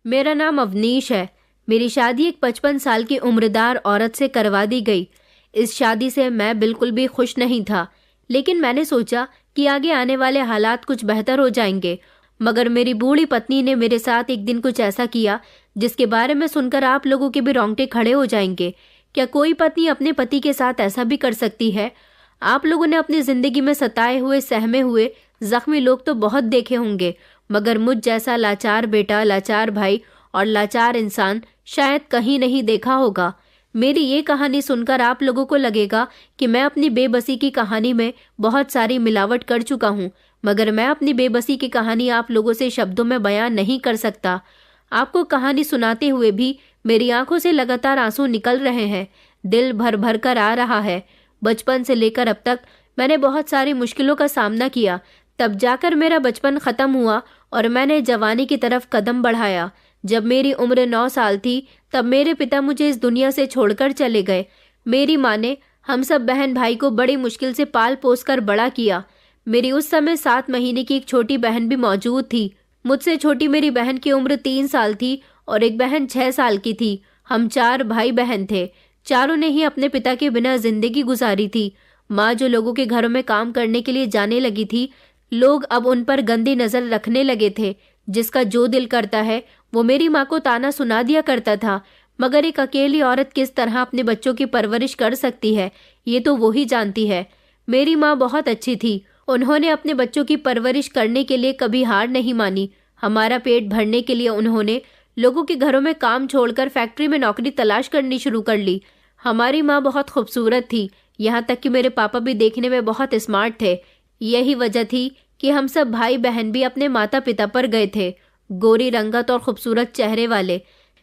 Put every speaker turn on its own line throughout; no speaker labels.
मेरा नाम अवनीश है। मेरी शादी एक 55 साल की उम्रदार औरत से करवा दी गई। इस शादी से मैं बिल्कुल भी खुश नहीं था, लेकिन मैंने सोचा कि आगे आने वाले हालात कुछ बेहतर हो जाएंगे। मगर मेरी बूढ़ी पत्नी ने मेरे साथ एक दिन कुछ ऐसा किया जिसके बारे में सुनकर आप लोगों के भी रोंगटे खड़े हो जाएंगे। क्या कोई पत्नी अपने पति के साथ ऐसा भी कर सकती है? आप लोगों ने अपनी जिंदगी में सताए हुए, सहमे हुए, जख्मी लोग तो बहुत देखे होंगे, मगर मुझ जैसा लाचार बेटा, लाचार भाई और लाचार इंसान शायद कहीं नहीं देखा होगा। मेरी ये कहानी सुनकर आप लोगों को लगेगा कि मैं अपनी बेबसी की कहानी में बहुत सारी मिलावट कर चुका हूँ, मगर मैं अपनी बेबसी की कहानी आप लोगों से शब्दों में बयां नहीं कर सकता। आपको कहानी सुनाते हुए भी मेरी आंखों से लगातार आंसू निकल रहे हैं, दिल भर भर कर आ रहा है। बचपन से लेकर अब तक मैंने बहुत सारी मुश्किलों का सामना किया, तब जाकर मेरा बचपन खत्म हुआ और मैंने जवानी की तरफ कदम बढ़ाया। जब मेरी उम्र 9 साल थी तब मेरे पिता मुझे इस दुनिया से छोड़कर चले गए। मेरी माँ ने हम सब बहन भाई को बड़ी मुश्किल से पाल पोस कर बड़ा किया। मेरी उस समय 7 महीने की एक छोटी बहन भी मौजूद थी। मुझसे छोटी मेरी बहन की उम्र 3 साल थी और एक बहन 6 साल की थी। हम 4 भाई बहन थे। चारों ने ही अपने पिता के बिना जिंदगी गुजारी थी। माँ जो लोगों के घरों में काम करने के लिए जाने लगी थी, लोग अब उन पर गंदी नजर रखने लगे थे। जिसका जो दिल करता है वो मेरी माँ को ताना सुना दिया करता था, मगर एक अकेली औरत किस तरह अपने बच्चों की परवरिश कर सकती है, ये तो वो ही जानती है। मेरी माँ बहुत अच्छी थी। उन्होंने अपने बच्चों की परवरिश करने के लिए कभी हार नहीं मानी। हमारा पेट भरने के लिए उन्होंने लोगों के घरों में काम छोड़कर फैक्ट्री में नौकरी तलाश करनी शुरू कर ली। हमारी माँ बहुत खूबसूरत थी, यहाँ तक कि मेरे पापा भी देखने में बहुत स्मार्ट थे। यही वजह थी कि हम सब भाई बहन भी अपने माता पिता पर गए थे। गोरी रंगत और खूबसूरत चेहरे वाले।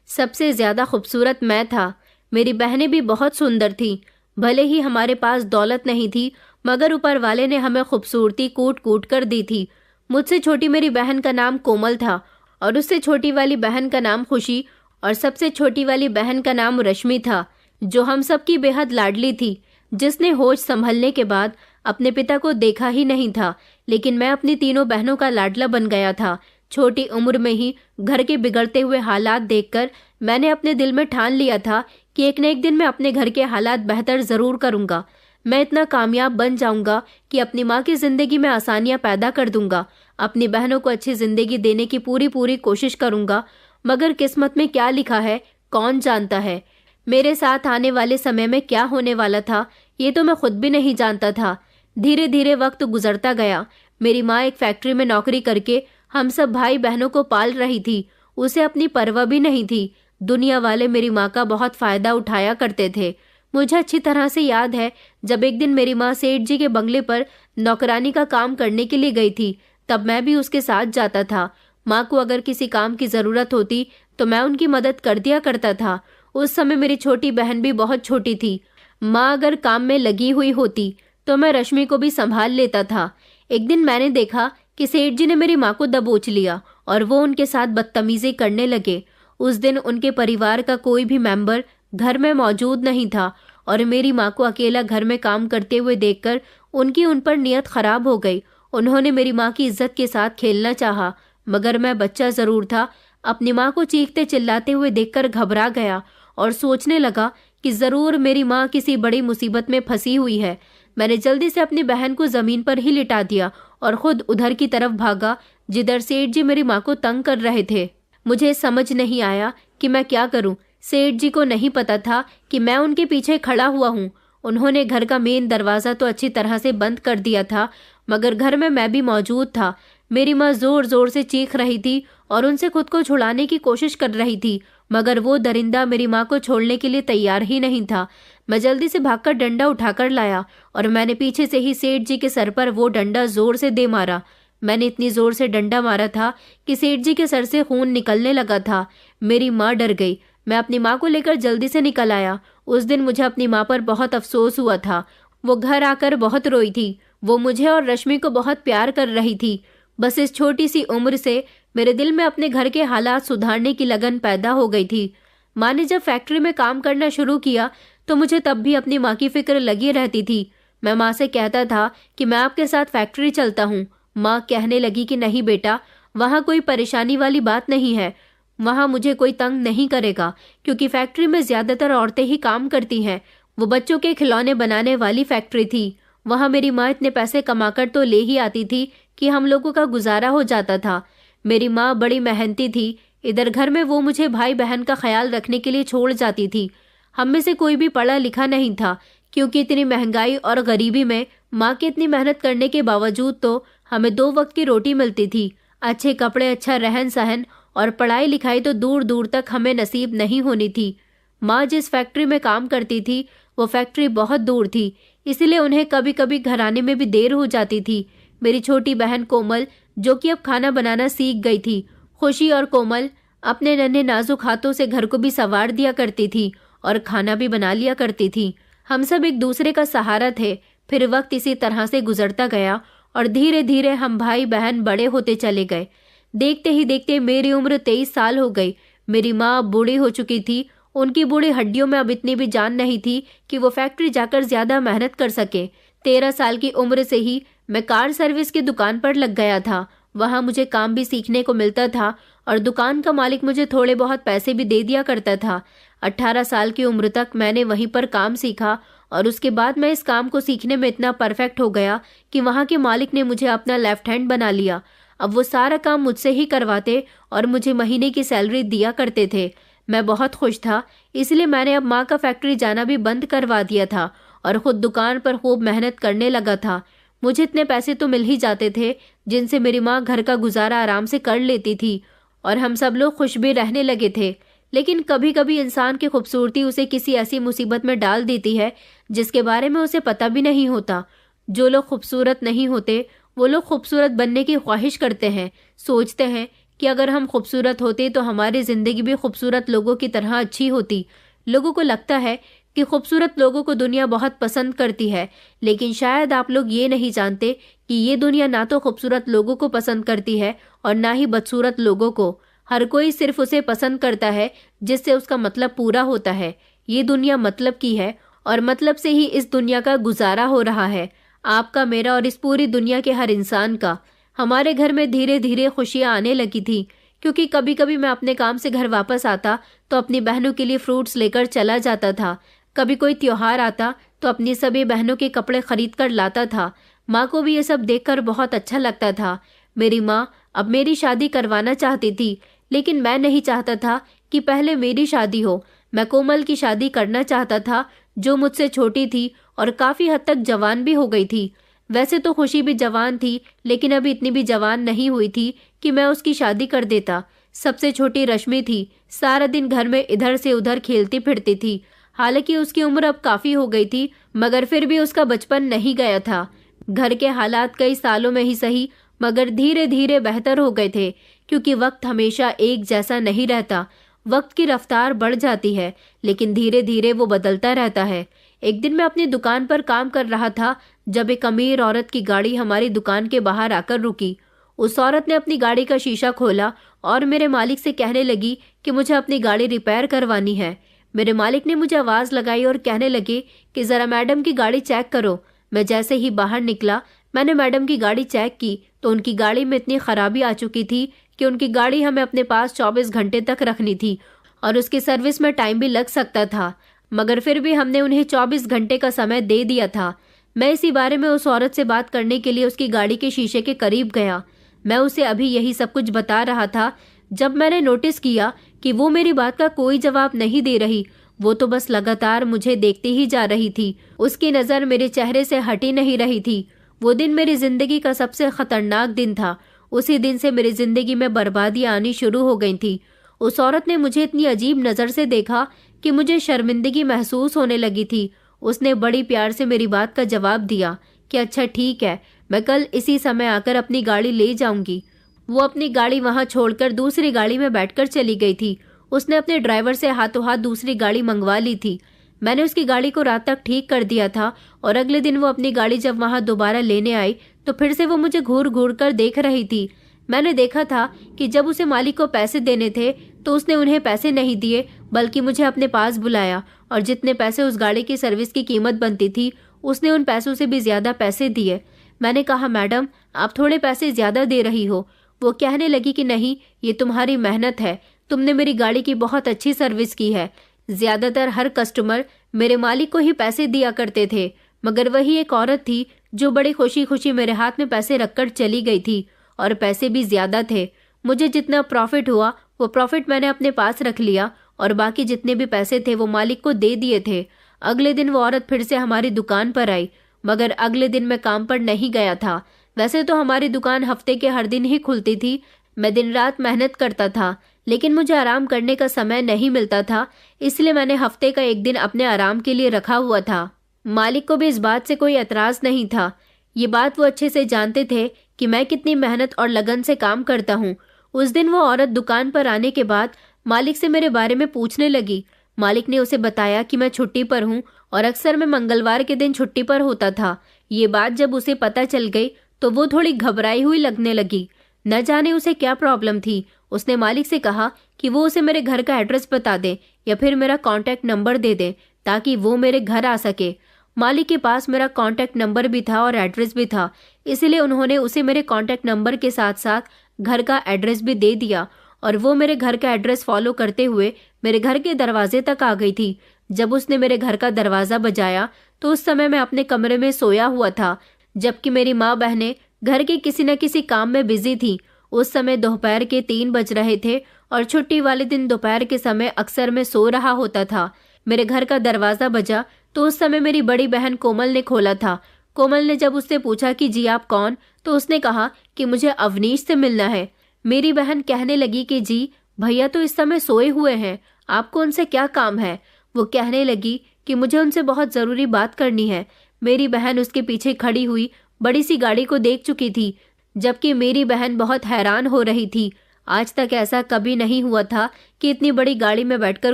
सबसे ज्यादा खूबसूरत मैं था। मेरी बहनें भी बहुत सुंदर थीं। भले ही हमारे पास दौलत नहीं थी, मगर ऊपर वाले ने हमें खूबसूरती कूट कूट कर दी थी। मुझसे छोटी मेरी बहन का नाम कोमल था और उससे छोटी वाली बहन का नाम खुशी और सबसे छोटी वाली बहन का नाम रश्मि था, जो हम सबकी बेहद लाडली थी, जिसने होश संभलने के बाद अपने पिता को देखा ही नहीं था। लेकिन मैं अपनी तीनों बहनों का लाडला बन गया था। छोटी उम्र में ही घर के बिगड़ते हुए हालात देखकर मैंने अपने दिल में ठान लिया था कि एक न एक दिन मैं अपने घर के हालात बेहतर जरूर करूंगा। मैं इतना कामयाब बन जाऊंगा कि अपनी माँ की जिंदगी में आसानियां पैदा कर दूंगा, अपनी बहनों को अच्छी जिंदगी देने की पूरी पूरी कोशिश करूंगा। मगर किस्मत में क्या लिखा है कौन जानता है। मेरे साथ आने वाले समय में क्या होने वाला था ये तो मैं खुद भी नहीं जानता था। धीरे धीरे वक्त गुजरता गया। मेरी माँ एक फैक्ट्री में नौकरी करके हम सब भाई बहनों को पाल रही थी। उसे अपनी परवाह भी नहीं थी। दुनिया वाले मेरी माँ का बहुत फायदा उठाया करते थे। मुझे अच्छी तरह से याद है जब एक दिन मेरी माँ सेठ जी के बंगले पर नौकरानी का काम करने के लिए गई थी, तब मैं भी उसके साथ जाता था। माँ को अगर किसी काम की जरूरत होती तो मैं उनकी मदद कर दिया करता था। उस समय मेरी छोटी बहन भी बहुत छोटी थी। माँ अगर काम में लगी हुई होती तो मैं रश्मि को भी संभाल लेता था। एक दिन मैंने देखा कि सेठ जी ने मेरी माँ को दबोच लिया और वो उनके साथ बदतमीजी करने लगे। उस दिन उनके परिवार का कोई भी मेंबर घर में मौजूद नहीं था और मेरी माँ को अकेला घर में काम करते हुए देखकर उनकी उन पर नियत खराब हो गई। उन्होंने मेरी माँ की इज्जत के साथ खेलना चाहा, मगर मैं बच्चा जरूर था। अपनी माँ को चीखते चिल्लाते हुए देखकर घबरा गया और सोचने लगा कि जरूर मेरी माँ किसी बड़ी मुसीबत में फंसी हुई है। मैंने जल्दी से अपनी बहन को जमीन पर ही लिटा दिया और खुद उधर की तरफ भागा जिधर सेठ जी मेरी माँ को तंग कर रहे थे। मुझे समझ नहीं आया कि मैं क्या करूं। सेठ जी को नहीं पता था कि मैं उनके पीछे खड़ा हुआ हूं। उन्होंने घर का मेन दरवाजा तो अच्छी तरह से बंद कर दिया था, मगर घर में मैं भी मौजूद था। मेरी माँ जोर जोर से चीख रही थी और उनसे खुद को छुड़ाने की कोशिश कर रही थी, मगर वो दरिंदा मेरी माँ को छोड़ने के लिए तैयार ही नहीं था। मैं जल्दी से भागकर डंडा उठाकर लाया और मैंने पीछे से ही सेठ जी के सर पर वो डंडा जोर से दे मारा। मैंने इतनी जोर से डंडा मारा था कि सेठ जी के सर से खून निकलने लगा था। मेरी माँ डर गई। मैं अपनी माँ को लेकर जल्दी से निकल आया। उस दिन मुझे अपनी माँ पर बहुत अफसोस हुआ था। वो घर आकर बहुत रोई थी। वो मुझे और रश्मि को बहुत प्यार कर रही थी। बस इस छोटी सी उम्र से मेरे दिल में अपने घर के हालात सुधारने की लगन पैदा हो गई थी। माँ ने जब फैक्ट्री में काम करना शुरू किया तो मुझे तब भी अपनी माँ की फिक्र लगी रहती थी। मैं माँ से कहता था कि मैं आपके साथ फैक्ट्री चलता हूँ। माँ कहने लगी कि नहीं बेटा, वहाँ कोई परेशानी वाली बात नहीं है। वहाँ मुझे कोई तंग नहीं करेगा, क्योंकि फैक्ट्री में ज्यादातर औरतें ही काम करती हैं। वो बच्चों के खिलौने बनाने वाली फैक्ट्री थी। वहाँ मेरी माँ इतने पैसे कमाकर तो ले ही आती थी कि हम लोगों का गुजारा हो जाता था। मेरी माँ बड़ी मेहनती थी। इधर घर में वो मुझे भाई बहन का ख्याल रखने के लिए छोड़ जाती थी। हम में से कोई भी पढ़ा लिखा नहीं था, क्योंकि इतनी महंगाई और गरीबी में माँ की इतनी मेहनत करने के बावजूद तो हमें 2 वक्त की रोटी मिलती थी। अच्छे कपड़े, अच्छा रहन सहन और पढ़ाई लिखाई तो दूर दूर तक हमें नसीब नहीं होनी थी। माँ जिस फैक्ट्री में काम करती थी वो फैक्ट्री बहुत दूर थी, इसलिए उन्हें कभी कभी घर आने में भी देर हो जाती थी। मेरी छोटी बहन कोमल, जो कि अब खाना बनाना सीख गई थी, खुशी और कोमल अपने नन्हे नाजुक हाथों से घर को भी संवार दिया करती थी और खाना भी बना लिया करती थी। हम सब एक दूसरे का सहारा थे। फिर वक्त इसी तरह से गुजरता गया और धीरे धीरे हम भाई बहन बड़े होते चले गए। देखते ही देखते मेरी उम्र 23 साल हो गई। मेरी माँ अब बूढ़ी हो चुकी थी। उनकी बूढ़ी हड्डियों में अब इतनी भी जान नहीं थी कि वो फैक्ट्री जाकर ज्यादा मेहनत कर सके। 13 साल की उम्र से ही मैं कार सर्विस की दुकान पर लग गया था। वहाँ मुझे काम भी सीखने को मिलता था और दुकान का मालिक मुझे थोड़े बहुत पैसे भी दे दिया करता था। 18 साल की उम्र तक मैंने वहीं पर काम सीखा और उसके बाद मैं इस काम को सीखने में इतना परफेक्ट हो गया कि वहाँ के मालिक ने मुझे अपना लेफ्ट हैंड बना लिया। अब वो सारा काम मुझसे ही करवाते और मुझे महीने की सैलरी दिया करते थे। मैं बहुत खुश था, इसलिए मैंने अब माँ का फैक्ट्री जाना भी बंद करवा दिया था और खुद दुकान पर खूब मेहनत करने लगा था। मुझे इतने पैसे तो मिल ही जाते थे जिनसे मेरी माँ घर का गुजारा आराम से कर लेती थी और हम सब लोग खुश भी रहने लगे थे। लेकिन कभी कभी इंसान की खूबसूरती उसे किसी ऐसी मुसीबत में डाल देती है जिसके बारे में उसे पता भी नहीं होता। जो लोग खूबसूरत नहीं होते वो लोग खूबसूरत बनने की ख्वाहिश करते हैं। सोचते हैं कि अगर हम खूबसूरत होते तो हमारी जिंदगी भी खूबसूरत लोगों की तरह अच्छी होती। लोगों को लगता है कि खूबसूरत लोगों को दुनिया बहुत पसंद करती है, लेकिन शायद आप लोग ये नहीं जानते कि ये दुनिया ना तो खूबसूरत लोगों को पसंद करती है और ना ही बदसूरत लोगों को। हर कोई सिर्फ उसे पसंद करता है जिससे उसका मतलब पूरा होता है। ये दुनिया मतलब की है और मतलब से ही इस दुनिया का गुजारा हो रहा है, आपका, मेरा और इस पूरी दुनिया के हर इंसान का। हमारे घर में धीरे धीरे खुशियां आने लगी थी, क्योंकि कभी कभी मैं अपने काम से घर वापस आता तो अपनी बहनों के लिए फ्रूट्स लेकर चला जाता था। कभी कोई त्योहार आता तो अपनी सभी बहनों के कपड़े खरीद कर लाता था। माँ को भी ये सब देखकर बहुत अच्छा लगता था। मेरी माँ अब मेरी शादी करवाना चाहती थी, लेकिन मैं नहीं चाहता था कि पहले मेरी शादी हो। मैं कोमल की शादी करना चाहता था, जो मुझसे छोटी थी और काफी हद तक जवान भी हो गई थी। वैसे तो खुशी भी जवान थी, लेकिन अभी इतनी भी जवान नहीं हुई थी कि मैं उसकी शादी कर देता। सबसे छोटी रश्मि थी, सारा दिन घर में इधर से उधर खेलती फिरती थी। हालांकि उसकी उम्र अब काफी हो गई थी, मगर फिर भी उसका बचपन नहीं गया था। घर के हालात कई सालों में ही सही मगर धीरे धीरे बेहतर हो गए थे, क्योंकि वक्त हमेशा एक जैसा नहीं रहता। वक्त की रफ्तार बढ़ जाती है, लेकिन धीरे धीरे वो बदलता रहता है। एक दिन मैं अपनी दुकान पर काम कर रहा था जब एक अमीर औरत की गाड़ी हमारी दुकान के बाहर आकर रुकी। उस औरत ने अपनी गाड़ी का शीशा खोला और मेरे मालिक से कहने लगी कि मुझे अपनी गाड़ी रिपेयर करवानी है। मेरे मालिक ने मुझे आवाज लगाई और कहने लगे कि जरा मैडम की गाड़ी चेक करो। मैं जैसे ही बाहर निकला, मैंने मैडम की गाड़ी चेक की तो उनकी गाड़ी में इतनी खराबी आ चुकी थी कि उनकी गाड़ी हमें अपने पास 24 घंटे तक रखनी थी और उसकी सर्विस में टाइम भी लग सकता था, मगर फिर भी हमने उन्हें 24 घंटे का समय दे दिया था। मैं इसी बारे में उस औरत से बात करने के लिए उसकी गाड़ी के शीशे के करीब गया। मैं उसे अभी यही सब कुछ बता रहा था जब मैंने नोटिस किया कि वो मेरी बात का कोई जवाब नहीं दे रही। वो तो बस लगातार मुझे देखती ही जा रही थी। उसकी नज़र मेरे चेहरे से हटी नहीं रही थी। वो दिन मेरी जिंदगी का सबसे खतरनाक दिन था। उसी दिन से मेरी जिंदगी में बर्बादियां आनी शुरू हो गई थी। उस औरत ने मुझे इतनी अजीब नज़र से देखा कि मुझे शर्मिंदगी महसूस होने लगी थी। उसने बड़ी प्यार से मेरी बात का जवाब दिया कि अच्छा ठीक है, मैं कल इसी समय आकर अपनी गाड़ी ले जाऊंगी। वो अपनी गाड़ी वहां छोड़कर दूसरी गाड़ी में बैठकर चली गई थी। उसने अपने ड्राइवर से हाथों हाथ दूसरी गाड़ी मंगवा ली थी। मैंने उसकी गाड़ी को रात तक ठीक कर दिया था और अगले दिन वो अपनी गाड़ी जब वहां दोबारा लेने आई तो फिर से वो मुझे घूर घूर कर देख रही थी। मैंने देखा था कि जब उसे मालिक को पैसे देने थे तो उसने उन्हें पैसे नहीं दिए, बल्कि मुझे अपने पास बुलाया और जितने पैसे उस गाड़ी की सर्विस की कीमत बनती थी उसने उन पैसों से भी ज्यादा पैसे दिए। मैंने कहा मैडम, आप थोड़े पैसे ज्यादा दे रही हो। वो कहने लगी कि नहीं, ये तुम्हारी मेहनत है, तुमने मेरी गाड़ी की बहुत अच्छी सर्विस की है। ज्यादातर हर कस्टमर मेरे मालिक को ही पैसे दिया करते थे, मगर वही एक औरत थी जो बड़ी खुशी खुशी मेरे हाथ में पैसे रखकर चली गई थी, और पैसे भी ज्यादा थे। मुझे जितना प्रॉफिट हुआ वो प्रॉफिट मैंने अपने पास रख लिया और बाकी जितने भी पैसे थे वो मालिक को दे दिए थे। अगले दिन वो औरत फिर से हमारी दुकान पर आई, मगर अगले दिन मैं काम पर नहीं गया था। वैसे तो हमारी दुकान हफ्ते के हर दिन ही खुलती थी। मैं दिन रात मेहनत करता था, लेकिन मुझे आराम करने का समय नहीं मिलता था, इसलिए मैंने हफ्ते का एक दिन अपने आराम के लिए रखा हुआ था। मालिक को भी इस बात से कोई एतराज नहीं था। ये बात वो अच्छे से जानते थे कि मैं कितनी मेहनत और लगन से काम करता हूँ। उस दिन वो औरत दुकान पर आने के बाद मालिक से मेरे बारे में पूछने लगी। मालिक ने उसे बताया कि मैं छुट्टी पर हूँ और अक्सर मैं मंगलवार के दिन छुट्टी पर होता था। ये बात जब उसे पता चल गई तो वो थोड़ी घबराई हुई लगने लगी। न जाने उसे क्या प्रॉब्लम थी। उसने मालिक से कहा कि वो उसे मेरे घर का एड्रेस बता दे या फिर मेरा कॉन्टैक्ट नंबर दे दे ताकि वो मेरे घर आ सके। मालिक के पास मेरा कॉन्टैक्ट नंबर भी था और एड्रेस भी था, इसलिए उन्होंने उसे मेरे कॉन्टैक्ट नंबर के साथ साथ घर का एड्रेस भी दे दिया और वो मेरे घर का एड्रेस फॉलो करते हुए मेरे घर के दरवाजे तक आ गई थी। जब उसने मेरे घर का दरवाजा बजाया तो उस समय मैं अपने कमरे में सोया हुआ था, जबकि मेरी माँ बहनें घर के किसी न किसी काम में बिजी थी। उस समय दोपहर के 3 बज रहे थे और छुट्टी वाले दिन दोपहर के समय अक्सर मैं सो रहा होता था। मेरे घर का दरवाजा बजा तो उस समय मेरी बड़ी बहन कोमल ने खोला था। कोमल ने जब उससे पूछा कि जी आप कौन, तो उसने कहा कि मुझे अवनीश से मिलना है। मेरी बहन कहने लगी कि जी भैया तो इस समय सोए हुए हैं, आपको उनसे क्या काम है। वो कहने लगी कि मुझे उनसे बहुत ज़रूरी बात करनी है। मेरी बहन उसके पीछे खड़ी हुई बड़ी सी गाड़ी को देख चुकी थी, जबकि मेरी बहन बहुत हैरान हो रही थी। आज तक ऐसा कभी नहीं हुआ था कि इतनी बड़ी गाड़ी में बैठकर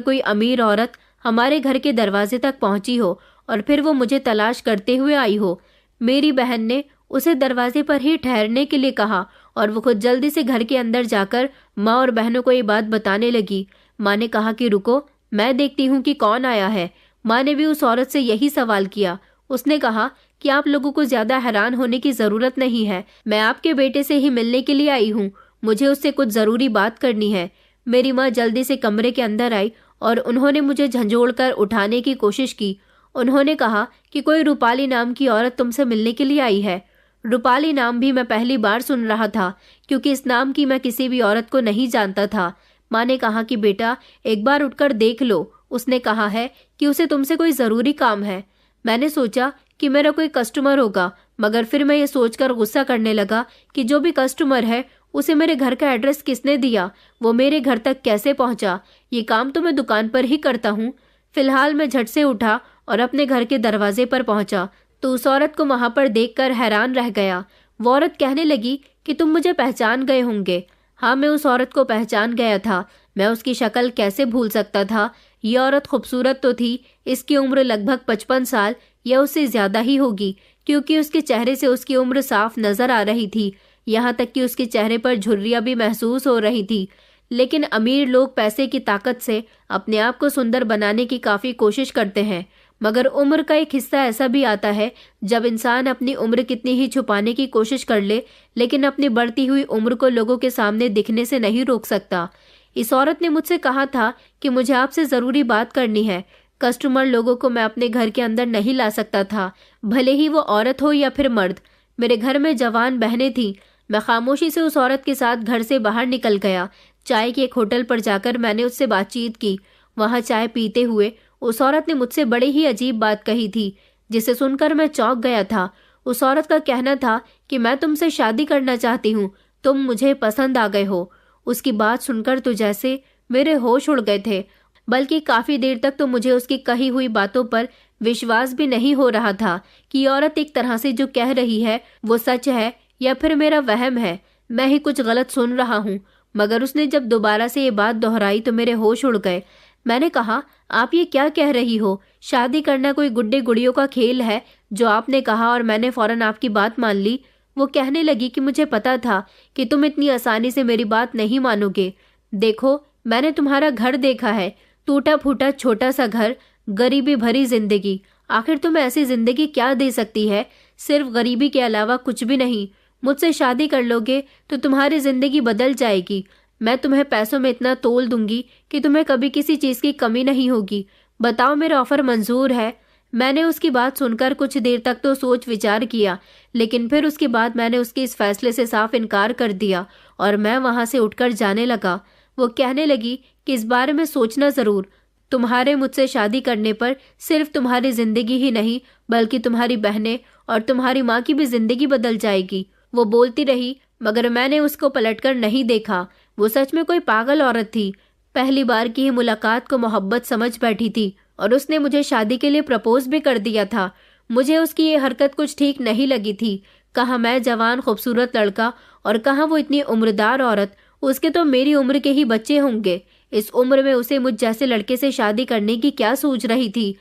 कोई अमीर औरत हमारे घर के दरवाजे तक पहुंची हो और फिर वो मुझे तलाश करते हुए आई हो। मेरी बहन ने उसे दरवाजे पर ही ठहरने के लिए कहा और वो खुद जल्दी से घर के अंदर जाकर माँ और बहनों को ये बात बताने लगी। माँ ने कहा कि रुको, मैं देखती हूँ कि कौन आया है। माँ ने भी उस औरत से यही सवाल किया। उसने कहा कि आप लोगों को ज्यादा हैरान होने की जरूरत नहीं है, मैं आपके बेटे से ही मिलने के लिए आई हूँ, मुझे उससे कुछ जरूरी बात करनी है। मेरी माँ जल्दी से कमरे के अंदर आई और उन्होंने मुझे झंझोड़कर उठाने की कोशिश की। उन्होंने कहा कि कोई रूपाली नाम की औरत तुमसे मिलने के लिए आई है। रूपाली नाम भी मैं पहली बार सुन रहा था, क्योंकि इस नाम की मैं किसी भी औरत को नहीं जानता था। माँ ने कहा कि बेटा एक बार उठकर देख लो, उसने कहा है कि उसे तुमसे कोई ज़रूरी काम है। मैंने सोचा कि मेरा कोई कस्टमर होगा, मगर फिर मैं ये सोचकर गुस्सा करने लगा कि जो भी कस्टमर है उसे मेरे घर का एड्रेस किसने दिया, वो मेरे घर तक कैसे पहुंचा। ये काम तो मैं दुकान पर ही करता हूँ। फिलहाल मैं झट से उठा और अपने घर के दरवाजे पर पहुंचा तो उस औरत को वहां पर देखकर हैरान रह गया। वो औरत कहने लगी कि तुम मुझे पहचान गए होंगे। हाँ, मैं उस औरत को पहचान गया था। मैं उसकी शक्ल कैसे भूल सकता था। ये औरत खूबसूरत तो थी, इसकी उम्र लगभग 55 साल या उससे ज्यादा ही होगी, क्योंकि उसके चेहरे से उसकी उम्र साफ नजर आ रही थी। यहाँ तक कि उसके चेहरे पर झुर्रियाँ भी महसूस हो रही थी। लेकिन अमीर लोग पैसे की ताकत से अपने आप को सुंदर बनाने की काफ़ी कोशिश करते हैं, मगर उम्र का एक हिस्सा ऐसा भी आता है जब इंसान अपनी उम्र कितनी ही छुपाने की कोशिश कर ले, लेकिन अपनी बढ़ती हुई उम्र को लोगों के सामने दिखने से नहीं रोक सकता। इस औरत ने मुझसे कहा था कि मुझे आपसे ज़रूरी बात करनी है। कस्टमर लोगों को मैं अपने घर के अंदर नहीं ला सकता था, भले ही वो औरत हो या फिर मर्द। मेरे घर में जवान बहनें थीं। मैं खामोशी से उस औरत के साथ घर से बाहर निकल गया। चाय के एक होटल पर जाकर मैंने उससे बातचीत की। वहाँ चाय पीते हुए उस औरत ने मुझसे बड़ी ही अजीब बात कही थी, जिसे सुनकर मैं चौंक गया था। उस औरत का कहना था कि मैं तुमसे शादी करना चाहती हूँ, तुम मुझे पसंद आ गए हो। उसकी बात सुनकर तो जैसे मेरे होश उड़ गए थे, बल्कि काफ़ी देर तक तो मुझे उसकी कही हुई बातों पर विश्वास भी नहीं हो रहा था कि औरत एक तरह से जो कह रही है वो सच है या फिर मेरा वहम है, मैं ही कुछ गलत सुन रहा हूँ। मगर उसने जब दोबारा से ये बात दोहराई तो मेरे होश उड़ गए। मैंने कहा, आप ये क्या कह रही हो? शादी करना कोई गुड्डे गुड़ियों का खेल है जो आपने कहा, और मैंने फौरन आपकी बात मान ली। वो कहने लगी कि मुझे पता था कि तुम इतनी आसानी से मेरी बात नहीं मानोगे। देखो, मैंने तुम्हारा घर देखा है, टूटा फूटा छोटा सा घर, गरीबी भरी जिंदगी। आखिर तुम्हें ऐसी जिंदगी क्या दे सकती है? सिर्फ गरीबी के अलावा कुछ भी नहीं। मुझसे शादी कर लोगे तो तुम्हारी जिंदगी बदल जाएगी। मैं तुम्हें पैसों में इतना तोल दूंगी कि तुम्हें कभी किसी चीज़ की कमी नहीं होगी। बताओ, मेरा ऑफर मंजूर है? मैंने उसकी बात सुनकर कुछ देर तक तो सोच विचार किया, लेकिन फिर उसके बाद मैंने उसके इस फैसले से साफ इनकार कर दिया और मैं वहां से उठकर जाने लगा। वो कहने लगी कि इस बारे में सोचना ज़रूर। तुम्हारे मुझसे शादी करने पर सिर्फ तुम्हारी जिंदगी ही नहीं बल्कि तुम्हारी बहनें और तुम्हारी माँ की भी जिंदगी बदल जाएगी। वो बोलती रही, मगर मैंने उसको पलटकर नहीं देखा। वो सच में कोई पागल औरत थी। पहली बार की ही मुलाकात को मोहब्बत समझ बैठी थी और उसने मुझे शादी के लिए प्रपोज भी कर दिया था। मुझे उसकी ये हरकत कुछ ठीक नहीं लगी थी। कहाँ मैं जवान खूबसूरत लड़का और कहाँ वो इतनी उम्रदार औरत। उसके तो मेरी उम्र के ही बच्चे होंगे। इस उम्र में उसे मुझ जैसे लड़के से शादी करने की क्या सोच रही थी।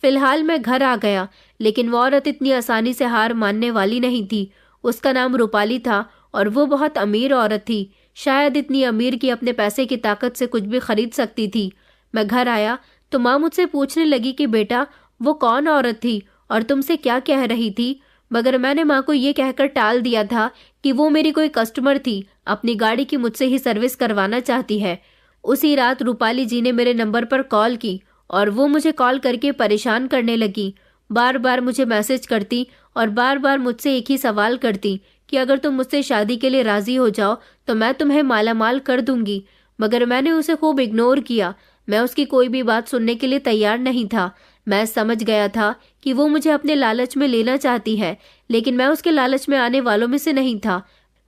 फिलहाल मैं घर आ गया, लेकिन वो औरत इतनी आसानी से हार मानने वाली नहीं थी। उसका नाम रूपाली था और वो बहुत अमीर औरत थी। शायद इतनी अमीर कि अपने पैसे की ताकत से कुछ भी खरीद सकती थी। मैं घर आया तो माँ मुझसे पूछने लगी कि बेटा, वो कौन औरत थी और तुमसे क्या कह रही थी? मगर मैंने माँ को ये कहकर टाल दिया था कि वो मेरी कोई कस्टमर थी, अपनी गाड़ी की मुझसे ही सर्विस करवाना चाहती है। उसी रात रूपाली जी ने मेरे नंबर पर कॉल की और वो मुझे कॉल करके परेशान करने लगी। बार बार मुझे मैसेज करती और बार बार मुझसे एक ही सवाल करती कि अगर तुम मुझसे शादी के लिए राजी हो जाओ तो मैं तुम्हें मालामाल कर दूंगी। मगर मैंने उसे खूब इग्नोर किया। मैं उसकी कोई भी बात सुनने के लिए तैयार नहीं था। मैं समझ गया था कि वो मुझे अपने लालच में लेना चाहती है, लेकिन मैं उसके लालच में आने वालों में से नहीं था।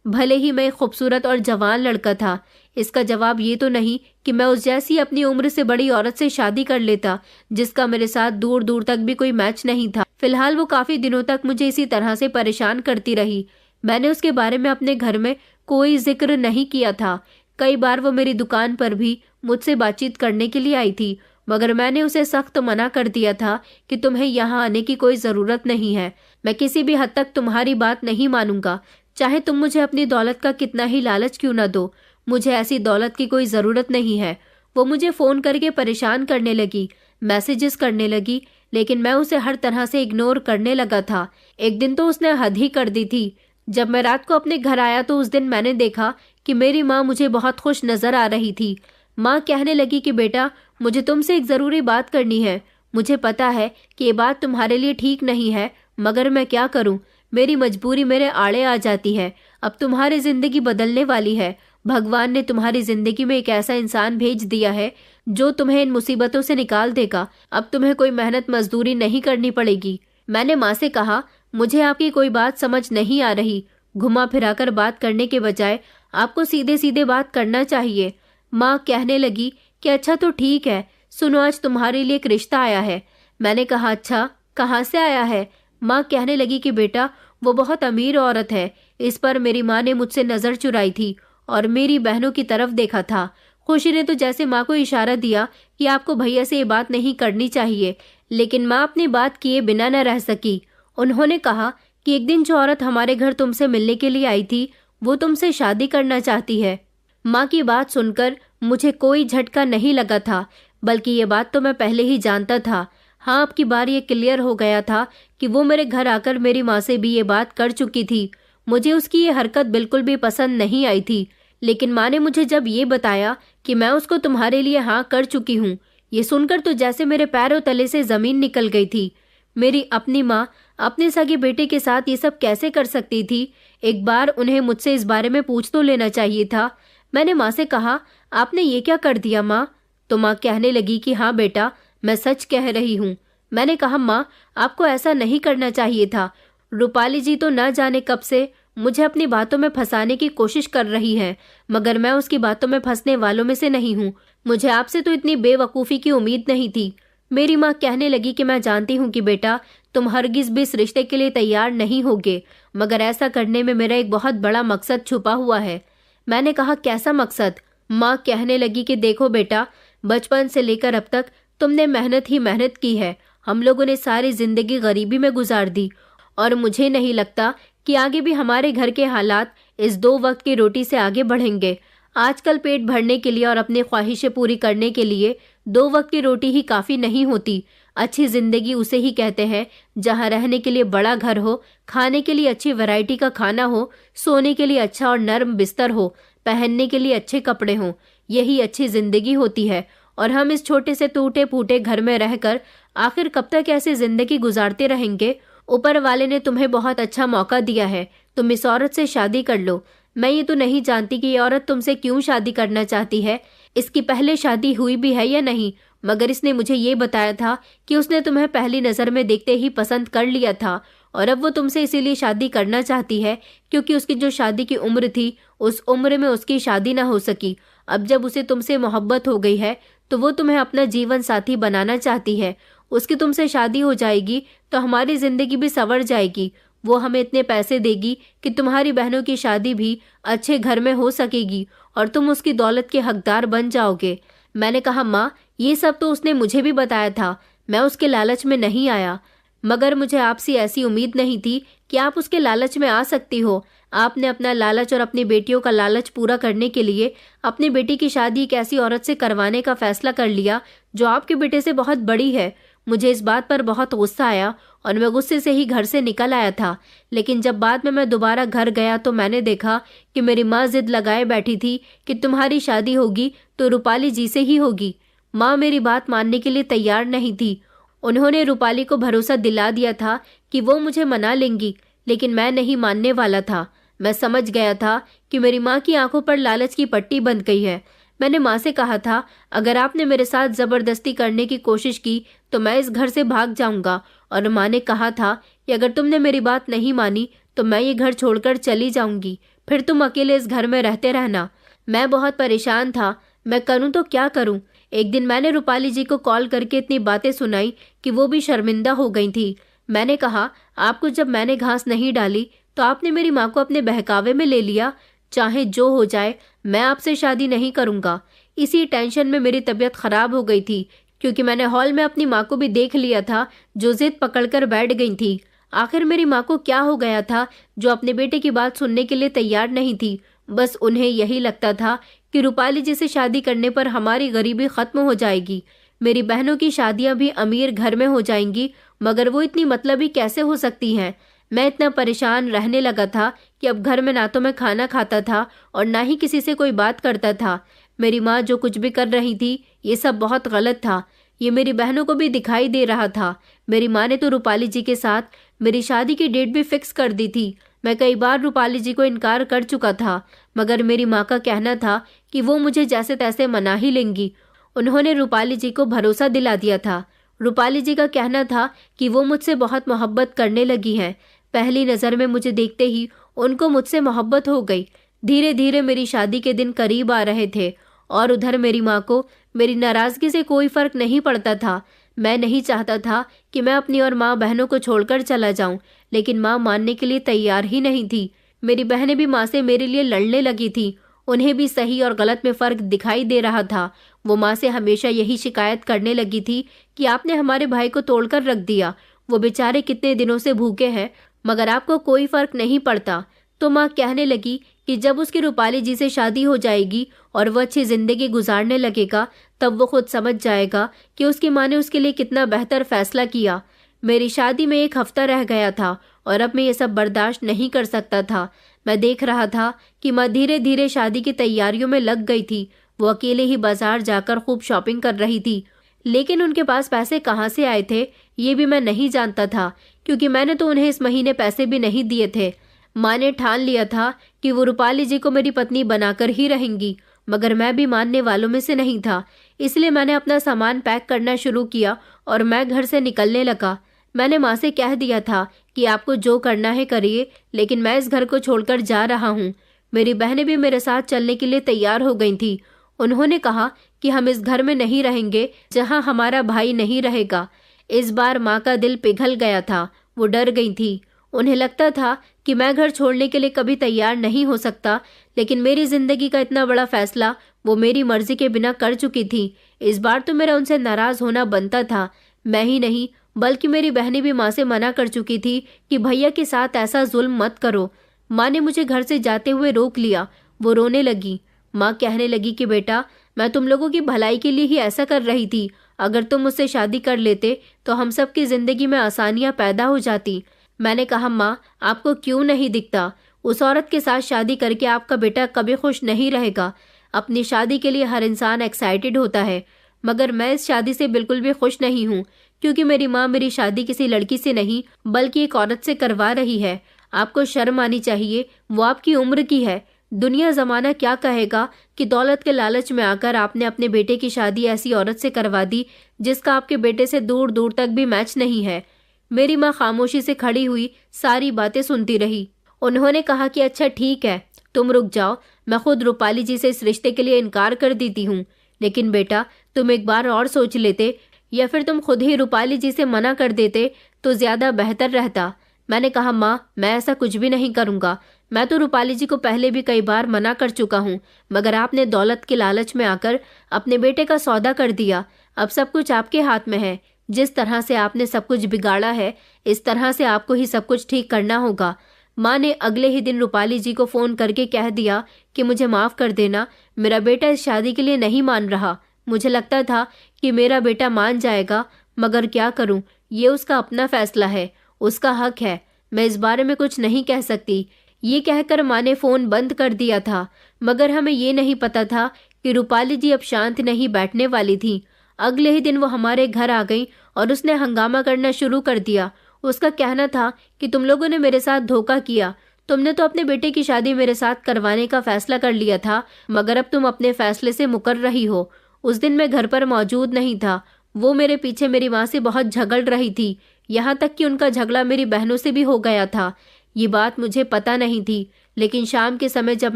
भले ही मैं एक खूबसूरत और जवान लड़का था, इसका जवाब ये तो नहीं कि मैं उस जैसी अपनी उम्र से बड़ी औरत से शादी कर लेता जिसका मेरे साथ दूर दूर तक भी कोई मैच नहीं था। फिलहाल वो काफी दिनों तक मुझे इसी तरह से परेशान करती रही। मैंने उसके बारे में अपने घर में कोई जिक्र नहीं किया था। कई बार वो मेरी दुकान पर भी मुझसे बातचीत करने के लिए आई थी, मगर मैंने उसे सख्त मना कर दिया था कि तुम्हें यहाँ आने की कोई ज़रूरत नहीं है। मैं किसी भी हद तक तुम्हारी बात नहीं मानूंगा, चाहे तुम मुझे अपनी दौलत का कितना ही लालच क्यों न दो। मुझे ऐसी दौलत की कोई ज़रूरत नहीं है। वो मुझे फ़ोन करके परेशान करने लगी, मैसेजेस करने लगी, लेकिन मैं उसे हर तरह से इग्नोर करने लगा था। एक दिन तो उसने हद ही कर दी थी। जब मैं रात को अपने घर आया तो उस दिन मैंने देखा कि मेरी माँ मुझे बहुत खुश नजर आ रही थी। माँ कहने लगी कि बेटा, मुझे तुमसे एक ज़रूरी बात करनी है। मुझे पता है कि ये बात तुम्हारे लिए ठीक नहीं है, मगर मैं क्या करूँ, मेरी मजबूरी मेरे आड़े आ जाती है। अब तुम्हारी ज़िंदगी बदलने वाली है। भगवान ने तुम्हारी ज़िंदगी में एक ऐसा इंसान भेज दिया है जो तुम्हें इन मुसीबतों से निकाल देगा। अब तुम्हें कोई मेहनत मजदूरी नहीं करनी पड़ेगी। मैंने माँ से कहा, मुझे आपकी कोई बात समझ नहीं आ रही। घुमा फिराकर बात करने के बजाय आपको सीधे सीधे बात करना चाहिए। माँ कहने लगी कि अच्छा तो ठीक है, सुनो, आज तुम्हारे लिए एक रिश्ता आया है। मैंने कहा, अच्छा, कहाँ से आया है? माँ कहने लगी कि बेटा, वो बहुत अमीर औरत है। इस पर मेरी माँ ने मुझसे नज़र चुराई थी और मेरी बहनों की तरफ देखा था। खुशी ने तो जैसे माँ को इशारा दिया कि आपको भैया से ये बात नहीं करनी चाहिए, लेकिन माँ अपनी बात किए बिना न रह सकी। उन्होंने कहा कि एक दिन जो औरत हमारे घर तुमसे मिलने के लिए आई थी वो तुमसे शादी करना चाहती है। माँ की बात सुनकर मुझे कोई झटका नहीं लगा था, बल्कि ये बात तो मैं पहले ही जानता था। हाँ, अब की बार ये क्लियर हो गया था कि वो मेरे घर आकर मेरी माँ से भी ये बात कर चुकी थी। मुझे उसकी ये हरकत बिल्कुल भी पसंद नहीं आई थी, लेकिन माँ ने मुझे जब ये बताया कि मैं उसको तुम्हारे लिए हाँ कर चुकी हूँ, ये सुनकर तो जैसे मेरे पैरों तले से ज़मीन निकल गई थी। मेरी अपनी माँ अपने सगे बेटे के साथ ये सब कैसे कर सकती थी? एक बार उन्हें मुझसे इस बारे में पूछ तो लेना चाहिए था। मैंने माँ से कहा, आपने ये क्या कर दिया माँ? तो माँ कहने लगी कि हाँ बेटा, मैं सच कह रही हूँ। मैंने कहा, माँ, आपको ऐसा नहीं करना चाहिए था। रूपाली जी तो न जाने कब से मुझे अपनी बातों में फंसाने की कोशिश कर रही है, मगर मैं उसकी बातों में फंसने वालों में से नहीं हूँ। मुझे आपसे तो इतनी बेवकूफ़ी की उम्मीद नहीं थी। मेरी माँ कहने लगी कि मैं जानती हूँ कि बेटा, तुम हरगिज़ भी इस रिश्ते के लिए तैयार नहीं होगे, मगर ऐसा करने में मेरा एक बहुत बड़ा मकसद छुपा हुआ है। मैंने कहा, कैसा मकसद? माँ कहने लगी कि देखो बेटा, बचपन से लेकर अब तक तुमने मेहनत ही मेहनत की है। हम लोगों ने सारी जिंदगी गरीबी में गुजार दी और मुझे नहीं लगता कि आगे भी हमारे घर के हालात इस 2 वक्त की रोटी से आगे बढ़ेंगे। आजकल पेट भरने के लिए और अपनी ख्वाहिशें पूरी करने के लिए 2 वक्त की रोटी ही काफ़ी नहीं होती। अच्छी ज़िंदगी उसे ही कहते हैं जहाँ रहने के लिए बड़ा घर हो, खाने के लिए अच्छी वैरायटी का खाना हो, सोने के लिए अच्छा और नर्म बिस्तर हो, पहनने के लिए अच्छे कपड़े हों, यही अच्छी जिंदगी होती है। और हम इस छोटे से टूटे फूटे घर में रहकर आखिर कब तक ऐसी जिंदगी गुजारते रहेंगे? ऊपर वाले ने तुम्हें बहुत अच्छा मौका दिया है, तुम इस औरत से शादी कर लो। मैं ये तो नहीं जानती कि ये औरत तुमसे क्यों शादी करना चाहती है, इसकी पहले शादी हुई भी है या नहीं, मगर इसने मुझे ये बताया था कि उसने तुम्हें पहली नज़र में देखते ही पसंद कर लिया था और अब वो तुमसे इसीलिए शादी करना चाहती है क्योंकि उसकी जो शादी की उम्र थी उस उम्र में उसकी शादी ना हो सकी। अब जब उसे तुमसे मोहब्बत हो गई है तो वो तुम्हें अपना जीवन साथी बनाना चाहती है। उसकी तुमसे शादी हो जाएगी तो हमारी जिंदगी भी संवर जाएगी। वो हमें इतने पैसे देगी कि तुम्हारी बहनों की शादी भी अच्छे घर में हो सकेगी और तुम उसकी दौलत के हकदार बन जाओगे। मैंने कहा, माँ, ये सब तो उसने मुझे भी बताया था, मैं उसके लालच में नहीं आया, मगर मुझे आपसे ऐसी उम्मीद नहीं थी कि आप उसके लालच में आ सकती हो। आपने अपना लालच और अपनी बेटियों का लालच पूरा करने के लिए अपनी बेटी की शादी एक ऐसी औरत से करवाने का फैसला कर लिया जो आपके बेटे से बहुत बड़ी है। मुझे इस बात पर बहुत गुस्सा आया और मैं गुस्से से ही घर से निकल आया था। लेकिन जब बाद में मैं दोबारा घर गया तो मैंने देखा कि मेरी माँ जिद लगाए बैठी थी कि तुम्हारी शादी होगी तो रूपाली जी से ही होगी। माँ मेरी बात मानने के लिए तैयार नहीं थी। उन्होंने रूपाली को भरोसा दिला दिया था कि वो मुझे मना लेंगी, लेकिन मैं नहीं मानने वाला था। मैं समझ गया था कि मेरी माँ की आंखों पर लालच की पट्टी बंध गई है। मैंने माँ से कहा था, अगर आपने मेरे साथ जबरदस्ती करने की कोशिश की तो मैं इस घर से भाग जाऊंगा। और माँ ने कहा था कि अगर तुमने मेरी बात नहीं मानी तो मैं ये घर छोड़कर चली जाऊंगी, फिर तुम अकेले इस घर में रहते रहना। मैं बहुत परेशान था, मैं करूं तो क्या करूं। एक दिन मैंने रूपाली जी को कॉल करके इतनी बातें सुनाई कि वो भी शर्मिंदा हो गई थी। मैंने कहा, आपको जब मैंने घास नहीं डाली तो आपने मेरी माँ को अपने बहकावे में ले लिया। चाहे जो हो जाए, मैं आपसे शादी नहीं करूंगा। इसी टेंशन में मेरी तबीयत खराब हो गई थी क्योंकि मैंने हॉल में अपनी माँ को भी देख लिया था जो जिद पकड़कर बैठ गई थी। आखिर मेरी माँ को क्या हो गया था जो अपने बेटे की बात सुनने के लिए तैयार नहीं थी। बस उन्हें यही लगता था कि रूपाली जी से शादी करने पर हमारी गरीबी खत्म हो जाएगी, मेरी बहनों की शादियां भी अमीर घर में हो जाएंगी, मगर वो इतनी मतलबी कैसे हो सकती हैं। मैं इतना परेशान रहने लगा था कि अब घर में ना तो मैं खाना खाता था और ना ही किसी से कोई बात करता था। मेरी माँ जो कुछ भी कर रही थी ये सब बहुत गलत था। ये मेरी बहनों को भी दिखाई दे रहा था। मेरी माँ ने तो रूपाली जी के साथ मेरी शादी की डेट भी फिक्स कर दी थी। मैं कई बार रूपाली जी को इनकार कर चुका था, मगर मेरी माँ का कहना था कि वो मुझे जैसे तैसे मना ही लेंगी। उन्होंने रूपाली जी को भरोसा दिला दिया था। रूपाली जी का कहना था कि वो मुझसे बहुत मोहब्बत करने लगी हैं। पहली नज़र में मुझे देखते ही उनको मुझसे मोहब्बत हो गई। धीरे धीरे मेरी शादी के दिन करीब आ रहे थे और उधर मेरी माँ को मेरी नाराज़गी से कोई फर्क नहीं पड़ता था। मैं नहीं चाहता था कि मैं अपनी और माँ बहनों को छोड़कर चला जाऊं, लेकिन माँ मानने के लिए तैयार ही नहीं थी। मेरी बहनें भी माँ से मेरे लिए लड़ने लगी थी। उन्हें भी सही और गलत में फ़र्क दिखाई दे रहा था। वो माँ से हमेशा यही शिकायत करने लगी थी कि आपने हमारे भाई को तोड़कर रख दिया, वो बेचारे कितने दिनों से भूखे हैं, मगर आपको कोई फ़र्क नहीं पड़ता। तो माँ कहने लगी कि जब उसकी रूपाली जी से शादी हो जाएगी और वह अच्छी ज़िंदगी गुजारने लगेगा तब वो खुद समझ जाएगा कि उसकी माँ ने उसके लिए कितना बेहतर फ़ैसला किया। मेरी शादी में 1 हफ्ता रह गया था और अब मैं ये सब बर्दाश्त नहीं कर सकता था। मैं देख रहा था कि माँ धीरे धीरे शादी की तैयारियों में लग गई थी। वो अकेले ही बाजार जाकर खूब शॉपिंग कर रही थी, लेकिन उनके पास पैसे कहाँ से आए थे ये भी मैं नहीं जानता था, क्योंकि मैंने तो उन्हें इस महीने पैसे भी नहीं दिए थे। माँ ने ठान लिया था कि वो रूपाली जी को मेरी पत्नी बनाकर ही रहेंगी, मगर मैं भी मानने वालों में से नहीं था। इसलिए मैंने अपना सामान पैक करना शुरू किया और मैं घर से निकलने लगा। मैंने माँ से कह दिया था कि आपको जो करना है करिए, लेकिन मैं इस घर को छोड़कर जा रहा हूँ। मेरी बहनें भी मेरे साथ चलने के लिए तैयार हो गई थी। उन्होंने कहा कि हम इस घर में नहीं रहेंगे जहाँ हमारा भाई नहीं रहेगा। इस बार माँ का दिल पिघल गया था। वो डर गई थी। उन्हें लगता था कि मैं घर छोड़ने के लिए कभी तैयार नहीं हो सकता, लेकिन मेरी जिंदगी का इतना बड़ा फैसला वो मेरी मर्जी के बिना कर चुकी थी। इस बार तो मेरा उनसे नाराज होना बनता था। मैं ही नहीं बल्कि मेरी बहनें भी माँ से मना कर चुकी थी कि भैया के साथ ऐसा जुल्म मत करो। माँ ने मुझे घर से जाते हुए रोक लिया। वो रोने लगी। माँ कहने लगी कि बेटा, मैं तुम लोगों की भलाई के लिए ही ऐसा कर रही थी। अगर तुम मुझसे शादी कर लेते तो हम सबकी जिंदगी में आसानियाँ पैदा हो जाती। मैंने कहा, माँ आपको क्यों नहीं दिखता? उस औरत के साथ शादी करके आपका बेटा कभी खुश नहीं रहेगा। अपनी शादी के लिए हर इंसान एक्साइटेड होता है, मगर मैं इस शादी से बिल्कुल भी खुश नहीं हूँ, क्योंकि मेरी माँ मेरी शादी किसी लड़की से नहीं बल्कि एक औरत से करवा रही है। आपको शर्म आनी चाहिए, वो आपकी उम्र की है। दुनिया जमाना क्या कहेगा कि दौलत के लालच में आकर आपने अपने बेटे की शादी ऐसी औरत से करवा दी जिसका आपके बेटे से दूर दूर तक भी मैच नहीं है। मेरी माँ खामोशी से खड़ी हुई सारी बातें सुनती रही। उन्होंने कहा कि अच्छा ठीक है, तुम रुक जाओ, मैं खुद रूपाली जी से इस रिश्ते के लिए इनकार कर देती हूँ। लेकिन बेटा, तुम एक बार और सोच लेते, या फिर तुम खुद ही रूपाली जी से मना कर देते तो ज्यादा बेहतर रहता। मैंने कहा माँ, मैं ऐसा कुछ भी नहीं करूँगा। मैं तो रूपाली जी को पहले भी कई बार मना कर चुका हूँ, मगर आपने दौलत के लालच में आकर अपने बेटे का सौदा कर दिया। अब सब कुछ आपके हाथ में है। जिस तरह से आपने सब कुछ बिगाड़ा है, इस तरह से आपको ही सब कुछ ठीक करना होगा। माँ ने अगले ही दिन रूपाली जी को फोन करके कह दिया कि मुझे माफ कर देना, मेरा बेटा इस शादी के लिए नहीं मान रहा। मुझे लगता था कि मेरा बेटा मान जाएगा, मगर क्या करूं, ये उसका अपना फैसला है, उसका हक है, मैं इस बारे में कुछ नहीं कह सकती। ये कहकर माँ ने फोन बंद कर दिया था, मगर हमें ये नहीं पता था कि रूपाली जी अब शांत नहीं बैठने वाली थी। अगले ही दिन वो हमारे घर आ गई और उसने हंगामा करना शुरू कर दिया। उसका कहना था कि तुम लोगों ने मेरे साथ धोखा किया। तुमने तो अपने बेटे की शादी मेरे साथ करवाने का फैसला कर लिया था, मगर अब तुम अपने फैसले से मुकर रही हो। उस दिन मैं घर पर मौजूद नहीं था। वो मेरे पीछे मेरी माँ से बहुत झगड़ रही थी, यहाँ तक कि उनका झगड़ा मेरी बहनों से भी हो गया था। ये बात मुझे पता नहीं थी, लेकिन शाम के समय जब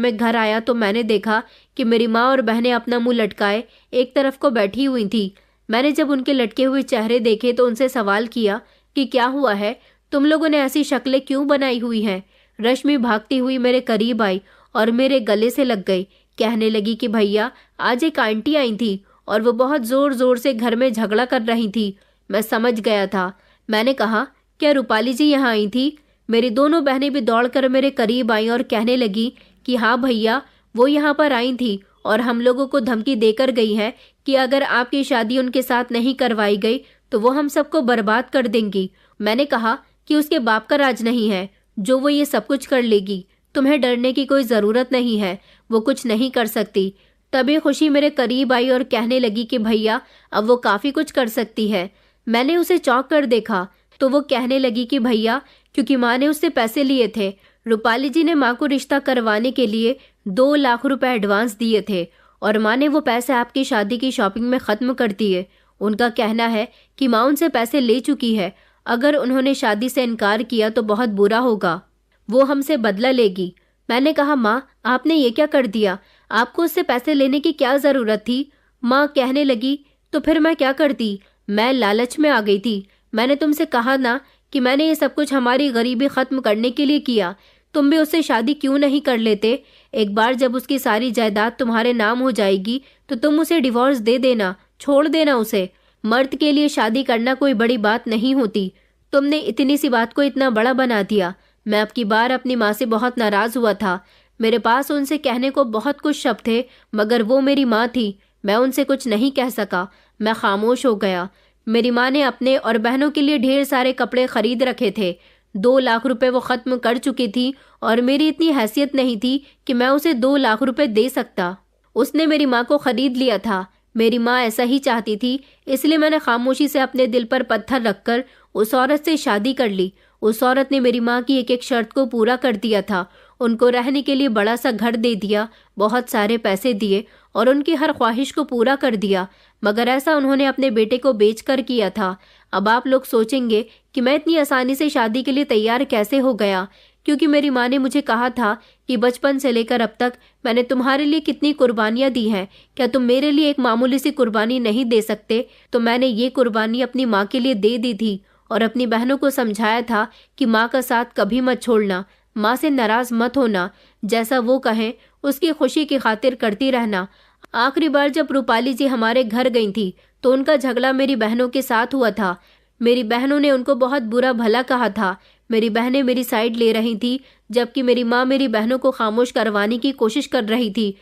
मैं घर आया तो मैंने देखा कि मेरी माँ और बहनें अपना मुंह लटकाए एक तरफ को बैठी हुई थी। मैंने जब उनके लटके हुए चेहरे देखे तो उनसे सवाल किया कि क्या हुआ है, तुम लोगों ने ऐसी शक्लें क्यों बनाई हुई हैं। रश्मि भागती हुई मेरे करीब आई और मेरे गले से लग गई। कहने लगी कि भैया, आज एक आंटी आई थी और वो बहुत जोर जोर से घर में झगड़ा कर रही थी। मैं समझ गया था। मैंने कहा, क्या रूपाली जी यहाँ आई थी? मेरी दोनों बहनें भी दौड़कर मेरे करीब आई और कहने लगी कि हाँ भैया, वो यहाँ पर आई थी और हम लोगों को धमकी देकर गई है कि अगर आपकी शादी उनके साथ नहीं करवाई गई तो वो हम सबको बर्बाद कर देंगी। मैंने कहा कि उसके बाप का राज नहीं है जो वो ये सब कुछ कर लेगी। तुम्हें डरने की कोई ज़रूरत नहीं है, वो कुछ नहीं कर सकती। तभी खुशी मेरे करीब आई और कहने लगी कि भैया, अब वो काफ़ी कुछ कर सकती है। मैंने उसे चौंक कर देखा तो वो कहने लगी कि भैया, क्योंकि माँ ने उससे पैसे लिए थे। रूपाली जी ने माँ को रिश्ता करवाने के लिए 2 लाख रुपए एडवांस दिए थे और माँ ने वो पैसे आपकी शादी की शॉपिंग में ख़त्म कर दिए। उनका कहना है कि माँ उनसे पैसे ले चुकी है। अगर उन्होंने शादी से इनकार किया तो बहुत बुरा होगा, वो हमसे बदला लेगी। मैंने कहा, माँ, आपने ये क्या कर दिया? आपको उससे पैसे लेने की क्या ज़रूरत थी? माँ कहने लगी, तो फिर मैं क्या करती? मैं लालच में आ गई थी। मैंने तुमसे कहा ना कि मैंने ये सब कुछ हमारी गरीबी ख़त्म करने के लिए किया। तुम भी उससे शादी क्यों नहीं कर लेते? एक बार जब उसकी सारी जायदाद तुम्हारे नाम हो जाएगी तो तुम उसे डिवोर्स दे देना, छोड़ देना उसे। मर्द के लिए शादी करना कोई बड़ी बात नहीं होती। तुमने इतनी सी बात को इतना बड़ा बना दिया। मैं अब की बार अपनी माँ से बहुत नाराज़ हुआ था। मेरे पास उनसे कहने को बहुत कुछ शब्द थे, मगर वो मेरी माँ थी। मैं उनसे कुछ नहीं कह सका। मैं खामोश हो गया। मेरी माँ ने अपने और बहनों के लिए ढेर सारे कपड़े खरीद रखे थे। 2 लाख रुपए वो ख़त्म कर चुकी थी और मेरी इतनी हैसियत नहीं थी कि मैं उसे 2 लाख रुपए दे सकता। उसने मेरी माँ को खरीद लिया था। मेरी माँ ऐसा ही चाहती थी, इसलिए मैंने खामोशी से अपने दिल पर पत्थर रखकर उस औरत से शादी कर ली। उस औरत ने मेरी माँ की एक एक शर्त को पूरा कर दिया था। उनको रहने के लिए बड़ा सा घर दे दिया, बहुत सारे पैसे दिए और उनकी हर ख्वाहिश को पूरा कर दिया, मगर ऐसा उन्होंने अपने बेटे को बेचकर किया था। अब आप लोग सोचेंगे कि मैं इतनी आसानी से शादी के लिए तैयार कैसे हो गया, क्योंकि मेरी माँ ने मुझे कहा था कि बचपन से लेकर अब तक मैंने तुम्हारे लिए कितनी कुर्बानियाँ दी हैं, क्या तुम मेरे लिए एक मामूली सी कुर्बानी नहीं दे सकते? तो मैंने ये कुर्बानी अपनी माँ के लिए दे दी थी और अपनी बहनों को समझाया था कि माँ का साथ कभी मत छोड़ना, माँ से नाराज मत होना, जैसा वो कहें उसकी खुशी की खातिर करती रहना। आखिरी बार जब रूपाली जी हमारे घर गई थी तो उनका झगड़ा मेरी बहनों के साथ हुआ था। मेरी बहनों ने उनको बहुत बुरा भला कहा था। मेरी बहनें मेरी साइड ले रही थी, जबकि मेरी माँ मेरी बहनों को खामोश करवाने की कोशिश कर रही थी।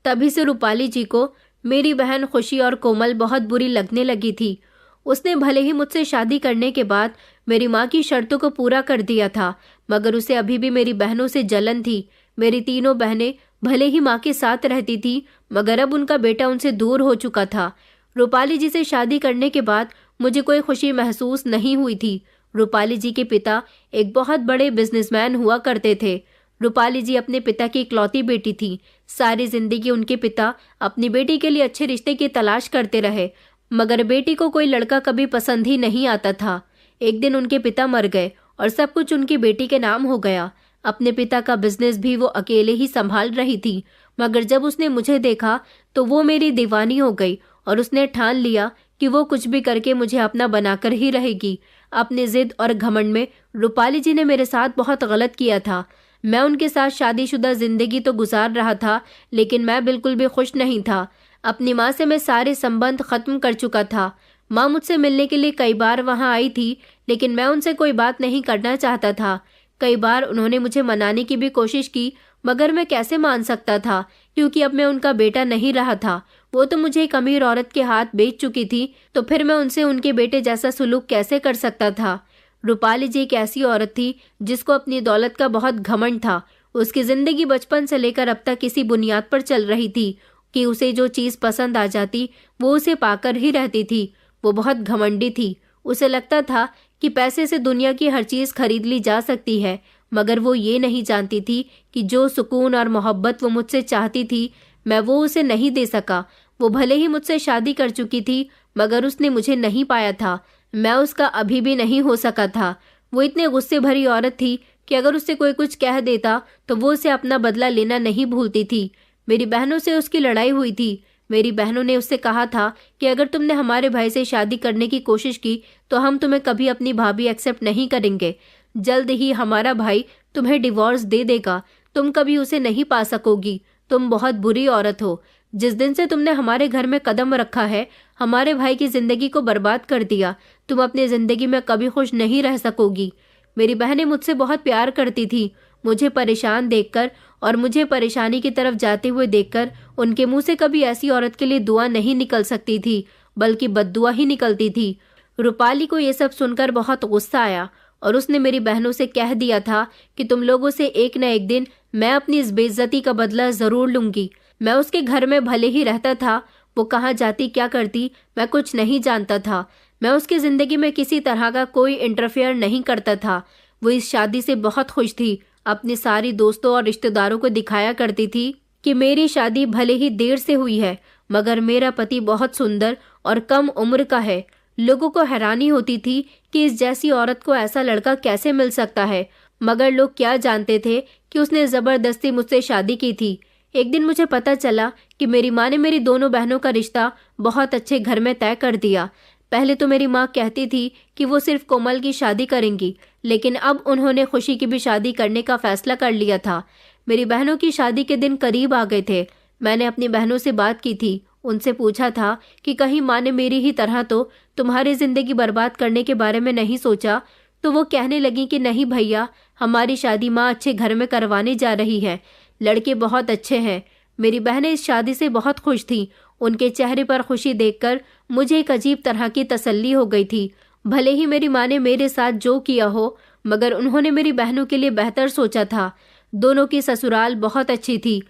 तभी से रूपाली जी को मेरी बहन खुशी और कोमल बहुत बुरी लगने लगी थी। उसने भले ही मुझसे शादी करने के बाद मेरी माँ की शर्तों को पूरा कर दिया था, मगर उसे अभी भी मेरी बहनों से जलन थी। मेरी तीनों बहनें भले ही माँ के साथ रहती थी, मगर अब उनका बेटा उनसे दूर हो चुका था। रूपाली जी से शादी करने के बाद मुझे कोई खुशी महसूस नहीं हुई थी। रूपाली जी के पिता एक बहुत बड़े बिजनेसमैन हुआ करते थे। रूपाली जी अपने पिता की इकलौती बेटी थी। सारी जिंदगी उनके पिता अपनी बेटी के लिए अच्छे रिश्ते की तलाश करते रहे, मगर बेटी को कोई लड़का कभी पसंद ही नहीं आता था। एक दिन उनके पिता मर गए और सब कुछ उनकी बेटी के नाम हो गया। अपने पिता का बिजनेस भी वो अकेले ही संभाल रही थी, मगर जब उसने मुझे देखा तो वो मेरी दीवानी हो गई और उसने ठान लिया कि वो कुछ भी करके मुझे अपना बनाकर ही रहेगी। अपनी जिद और घमंड में रूपाली जी ने मेरे साथ बहुत गलत किया था। मैं उनके साथ शादीशुदा जिंदगी तो गुजार रहा था, लेकिन मैं बिल्कुल भी खुश नहीं था। अपनी माँ से मैं सारे संबंध खत्म कर चुका था। माँ मुझसे मिलने के लिए कई बार वहाँ आई थी, लेकिन मैं उनसे कोई बात नहीं करना चाहता था। कई बार उन्होंने मुझे मनाने की भी कोशिश की, मगर मैं कैसे मान सकता था, क्योंकि अब मैं उनका बेटा नहीं रहा था। वो तो मुझे एक अमीर औरत के हाथ बेच चुकी थी, तो फिर मैं उनसे उनके बेटे जैसा सुलूक कैसे कर सकता था। रूपाली जी एक ऐसी औरत थी जिसको अपनी दौलत का बहुत घमंड था। उसकी जिंदगी बचपन से लेकर अब तक किसी बुनियाद पर चल रही थी कि उसे जो चीज पसंद आ जाती वो उसे पाकर ही रहती थी। वो बहुत घमंडी थी। उसे लगता था कि पैसे से दुनिया की हर चीज खरीद ली जा सकती है, मगर वो ये नहीं जानती थी कि जो सुकून और मोहब्बत वो मुझसे चाहती थी, मैं वो उसे नहीं दे सका। वो भले ही मुझसे शादी कर चुकी थी, मगर उसने मुझे नहीं पाया था। मैं उसका अभी भी नहीं हो सका था। वो इतने गुस्से भरी औरत थी कि अगर उससे कोई कुछ कह देता तो वो उसे अपना बदला लेना नहीं भूलती थी। मेरी बहनों से उसकी लड़ाई हुई थी। मेरी बहनों ने उससे कहा था कि अगर तुमने हमारे भाई से शादी करने की कोशिश की तो हम तुम्हें कभी अपनी भाभी एक्सेप्ट नहीं करेंगे। जल्द ही हमारा भाई तुम्हें डिवोर्स दे देगा। तुम कभी उसे नहीं पा सकोगी। तुम बहुत बुरी औरत हो। जिस दिन से तुमने हमारे घर में कदम रखा है, हमारे भाई की जिंदगी को बर्बाद कर दिया। तुम अपनी जिंदगी में कभी खुश नहीं रह सकोगी। मेरी बहनें मुझसे बहुत प्यार करती थी। मुझे परेशान देखकर और मुझे परेशानी की तरफ जाते हुए देखकर उनके मुंह से कभी ऐसी औरत के लिए दुआ नहीं निकल सकती थी, बल्कि बद्दुआ ही निकलती थी। रूपाली को ये सब सुनकर बहुत गुस्सा आया और उसने मेरी बहनों से कह दिया था कि तुम लोगों से एक न एक दिन मैं अपनी इस बेइज्जती का बदला जरूर लूंगी। मैं उसके घर में भले ही रहता था, वो कहाँ जाती क्या करती मैं कुछ नहीं जानता था। मैं उसकी जिंदगी में किसी तरह का कोई इंटरफेयर नहीं करता था। वो इस शादी से बहुत खुश थी। अपनी सारी दोस्तों और रिश्तेदारों को दिखाया करती थी कि मेरी शादी भले ही देर से हुई है, मगर मेरा पति बहुत सुंदर और कम उम्र का है। लोगों को हैरानी होती थी कि इस जैसी औरत को ऐसा लड़का कैसे मिल सकता है, मगर लोग क्या जानते थे कि उसने जबरदस्ती मुझसे शादी की थी। एक दिन मुझे पता चला कि मेरी माँ ने मेरी दोनों बहनों का रिश्ता बहुत अच्छे घर में तय कर दिया। पहले तो मेरी माँ कहती थी कि वो सिर्फ कोमल की शादी करेंगी, लेकिन अब उन्होंने खुशी की भी शादी करने का फैसला कर लिया था। मेरी बहनों की शादी के दिन करीब आ गए थे। मैंने अपनी बहनों से बात की थी। उनसे पूछा था कि कहीं माँ ने मेरी ही तरह तो तुम्हारी जिंदगी बर्बाद करने के बारे में नहीं सोचा। तो वो कहने लगी कि नहीं भैया, हमारी शादी माँ अच्छे घर में करवाने जा रही है। लड़के बहुत अच्छे हैं। मेरी बहनें इस शादी से बहुत खुश थीं। उनके चेहरे पर खुशी देखकर मुझे एक अजीब तरह की तसल्ली हो गई थी। भले ही मेरी माँ ने मेरे साथ जो किया हो, मगर उन्होंने मेरी बहनों के लिए बेहतर सोचा था। दोनों की ससुराल बहुत अच्छी थी।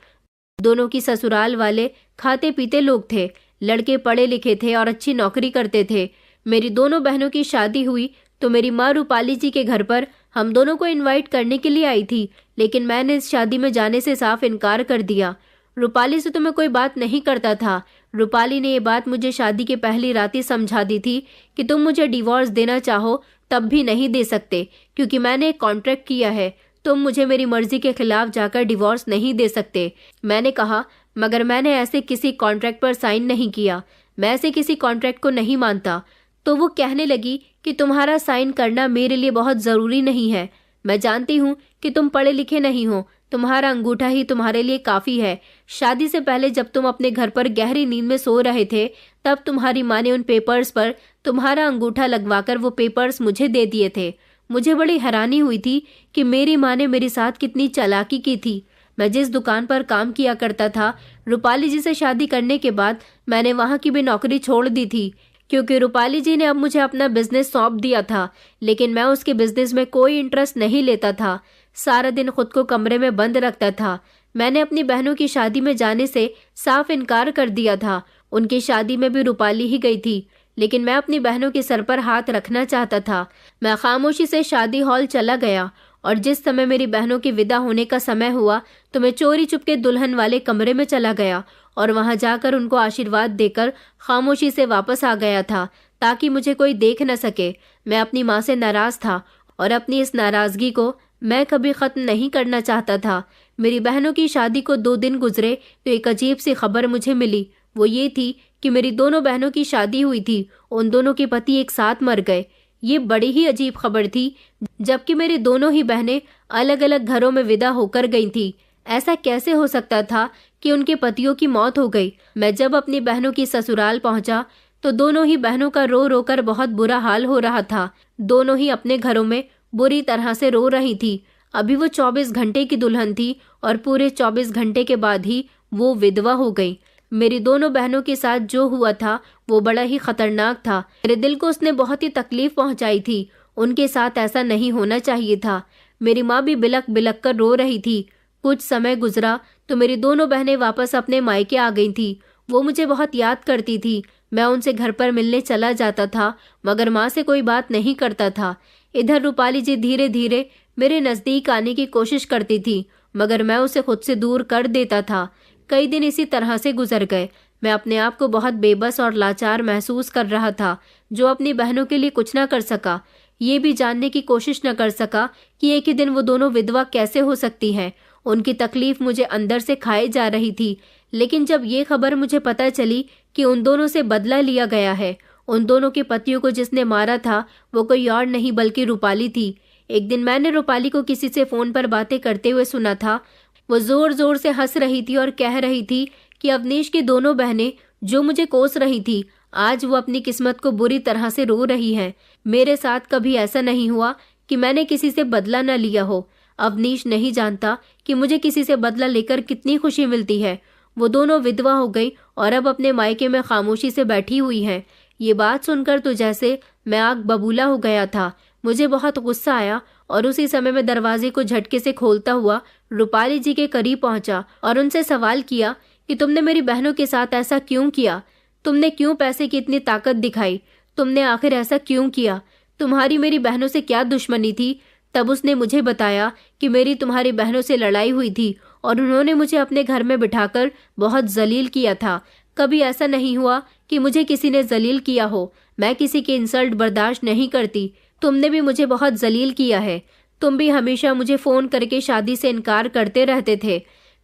दोनों की ससुराल वाले खाते पीते लोग थे। लड़के पढ़े लिखे थे और अच्छी नौकरी करते थे। मेरी दोनों बहनों की शादी हुई तो मेरी माँ रूपाली जी के घर पर हम दोनों को इनवाइट करने के लिए आई थी, लेकिन मैंने इस शादी में जाने से साफ इनकार कर दिया। रूपाली से तो मैं कोई बात नहीं करता था। रूपाली ने ये बात मुझे शादी के पहली रात ही समझा दी थी कि तुम मुझे डिवोर्स देना चाहो तब भी नहीं दे सकते, क्योंकि मैंने एक कॉन्ट्रैक्ट किया है। तुम मुझे मेरी मर्जी के खिलाफ जाकर डिवोर्स नहीं दे सकते। मैंने कहा, मगर मैंने ऐसे किसी कॉन्ट्रैक्ट पर साइन नहीं किया। मैं ऐसे किसी कॉन्ट्रैक्ट को नहीं मानता। तो वो कहने लगी कि तुम्हारा साइन करना मेरे लिए बहुत ज़रूरी नहीं है। मैं जानती हूँ कि तुम पढ़े लिखे नहीं हो। तुम्हारा अंगूठा ही तुम्हारे लिए काफ़ी है। शादी से पहले जब तुम अपने घर पर गहरी नींद में सो रहे थे, तब तुम्हारी माँ ने उन पेपर्स पर तुम्हारा अंगूठा लगवाकर वो पेपर्स मुझे दे दिए थे। मुझे बड़ी हैरानी हुई थी कि मेरी माँ ने मेरे साथ कितनी चालाकी की थी। मैं जिस दुकान पर काम किया करता था, रूपाली जी से शादी करने के बाद मैंने वहाँ की भी नौकरी छोड़ दी थी, क्योंकि रूपाली जी ने अब मुझे अपना बिजनेस सौंप दिया था, लेकिन मैं उसके बिजनेस में कोई इंटरेस्ट नहीं लेता था। सारा दिन खुद को कमरे में बंद रखता था। मैंने अपनी बहनों की शादी में जाने से साफ इनकार कर दिया था। उनकी शादी में भी रूपाली ही गई थी, लेकिन मैं अपनी बहनों के सर पर हाथ रखना चाहता था। मैं खामोशी से शादी हॉल चला गया और जिस समय मेरी बहनों के विदा होने का समय हुआ तो मैं चोरी चुपके दुल्हन वाले कमरे में चला गया और वहां जाकर उनको आशीर्वाद देकर खामोशी से वापस आ गया था, ताकि मुझे कोई देख न सके। मैं अपनी माँ से नाराज था और अपनी इस नाराजगी को मैं कभी खत्म नहीं करना चाहता था। मेरी बहनों की शादी को 2 दिन गुजरे तो एक अजीब सी खबर मुझे मिली। वो ये थी कि मेरी दोनों बहनों की शादी हुई थी, उन दोनों के पति एक साथ मर गए। ये बड़ी ही अजीब खबर थी, जबकि मेरी दोनों ही बहनें अलग अलग घरों में विदा होकर गई थी। ऐसा कैसे हो सकता था कि उनके पतियों की मौत हो गई? मैं जब अपनी बहनों की ससुराल पहुंचा तो दोनों ही बहनों का रो रो कर बहुत बुरा हाल हो रहा था। दोनों ही अपने घरों में बुरी तरह से रो रही थी। अभी वो 24 घंटे की दुल्हन थी और पूरे 24 घंटे के बाद ही वो विधवा हो गई। मेरी दोनों बहनों के साथ जो हुआ था वो बड़ा ही खतरनाक था। मेरे दिल को उसने बहुत ही तकलीफ पहुंचाई थी। उनके साथ ऐसा नहीं होना चाहिए था। मेरी माँ भी बिलक बिलक कर रो रही थी। कुछ समय गुजरा तो मेरी दोनों बहनें वापस अपने मायके आ गई थी। वो मुझे बहुत याद करती थी। मैं उनसे घर पर मिलने चला जाता था, मगर माँ से कोई बात नहीं करता था। इधर रूपाली जी धीरे धीरे मेरे नज़दीक आने की कोशिश करती थी, मगर मैं उसे खुद से दूर कर देता था। कई दिन इसी तरह से गुजर गए। मैं अपने आप को बहुत बेबस और लाचार महसूस कर रहा था, जो अपनी बहनों के लिए कुछ न कर सका। ये भी जानने की कोशिश न कर सका कि एक ही दिन वो दोनों विधवा कैसे हो सकती हैं। उनकी तकलीफ मुझे अंदर से खाए जा रही थी। लेकिन जब ये खबर मुझे पता चली कि उन दोनों से बदला लिया गया है, उन दोनों के पतियों को जिसने मारा था वो कोई और नहीं बल्कि रूपाली थी। एक दिन मैंने रूपाली को किसी से फोन पर बातें करते हुए सुना था। वो जोर जोर से हंस रही थी और कह रही थी कि अवनीश की दोनों बहनें जो मुझे कोस रही थी, आज वो अपनी किस्मत को बुरी तरह से रो रही हैं। मेरे साथ कभी ऐसा नहीं हुआ कि मैंने किसी से बदला न लिया हो। अवनीश नहीं जानता कि मुझे किसी से बदला लेकर कितनी खुशी मिलती है। वो दोनों विधवा हो गई और अब अपने मायके में खामोशी से बैठी हुई हैं। ये बात सुनकर तो जैसे मैं आग बबूला हो गया था। मुझे बहुत गुस्सा आया और उसी समय में दरवाजे को झटके से खोलता हुआ रूपाली जी के करीब पहुंचा और उनसे सवाल किया कि तुमने मेरी बहनों के साथ ऐसा क्यों किया? तुमने क्यों पैसे की इतनी ताकत दिखाई? तुमने आखिर ऐसा क्यों किया? तुम्हारी मेरी बहनों से क्या दुश्मनी थी? तब उसने मुझे बताया कि मेरी तुम्हारी बहनों से लड़ाई हुई थी और उन्होंने मुझे अपने घर में बिठाकर बहुत जलील किया था। कभी ऐसा नहीं हुआ कि मुझे किसी ने जलील किया हो। मैं किसी की इंसल्ट बर्दाश्त नहीं करती। तुमने भी मुझे बहुत जलील किया है। तुम भी हमेशा मुझे फ़ोन करके शादी से इनकार करते रहते थे।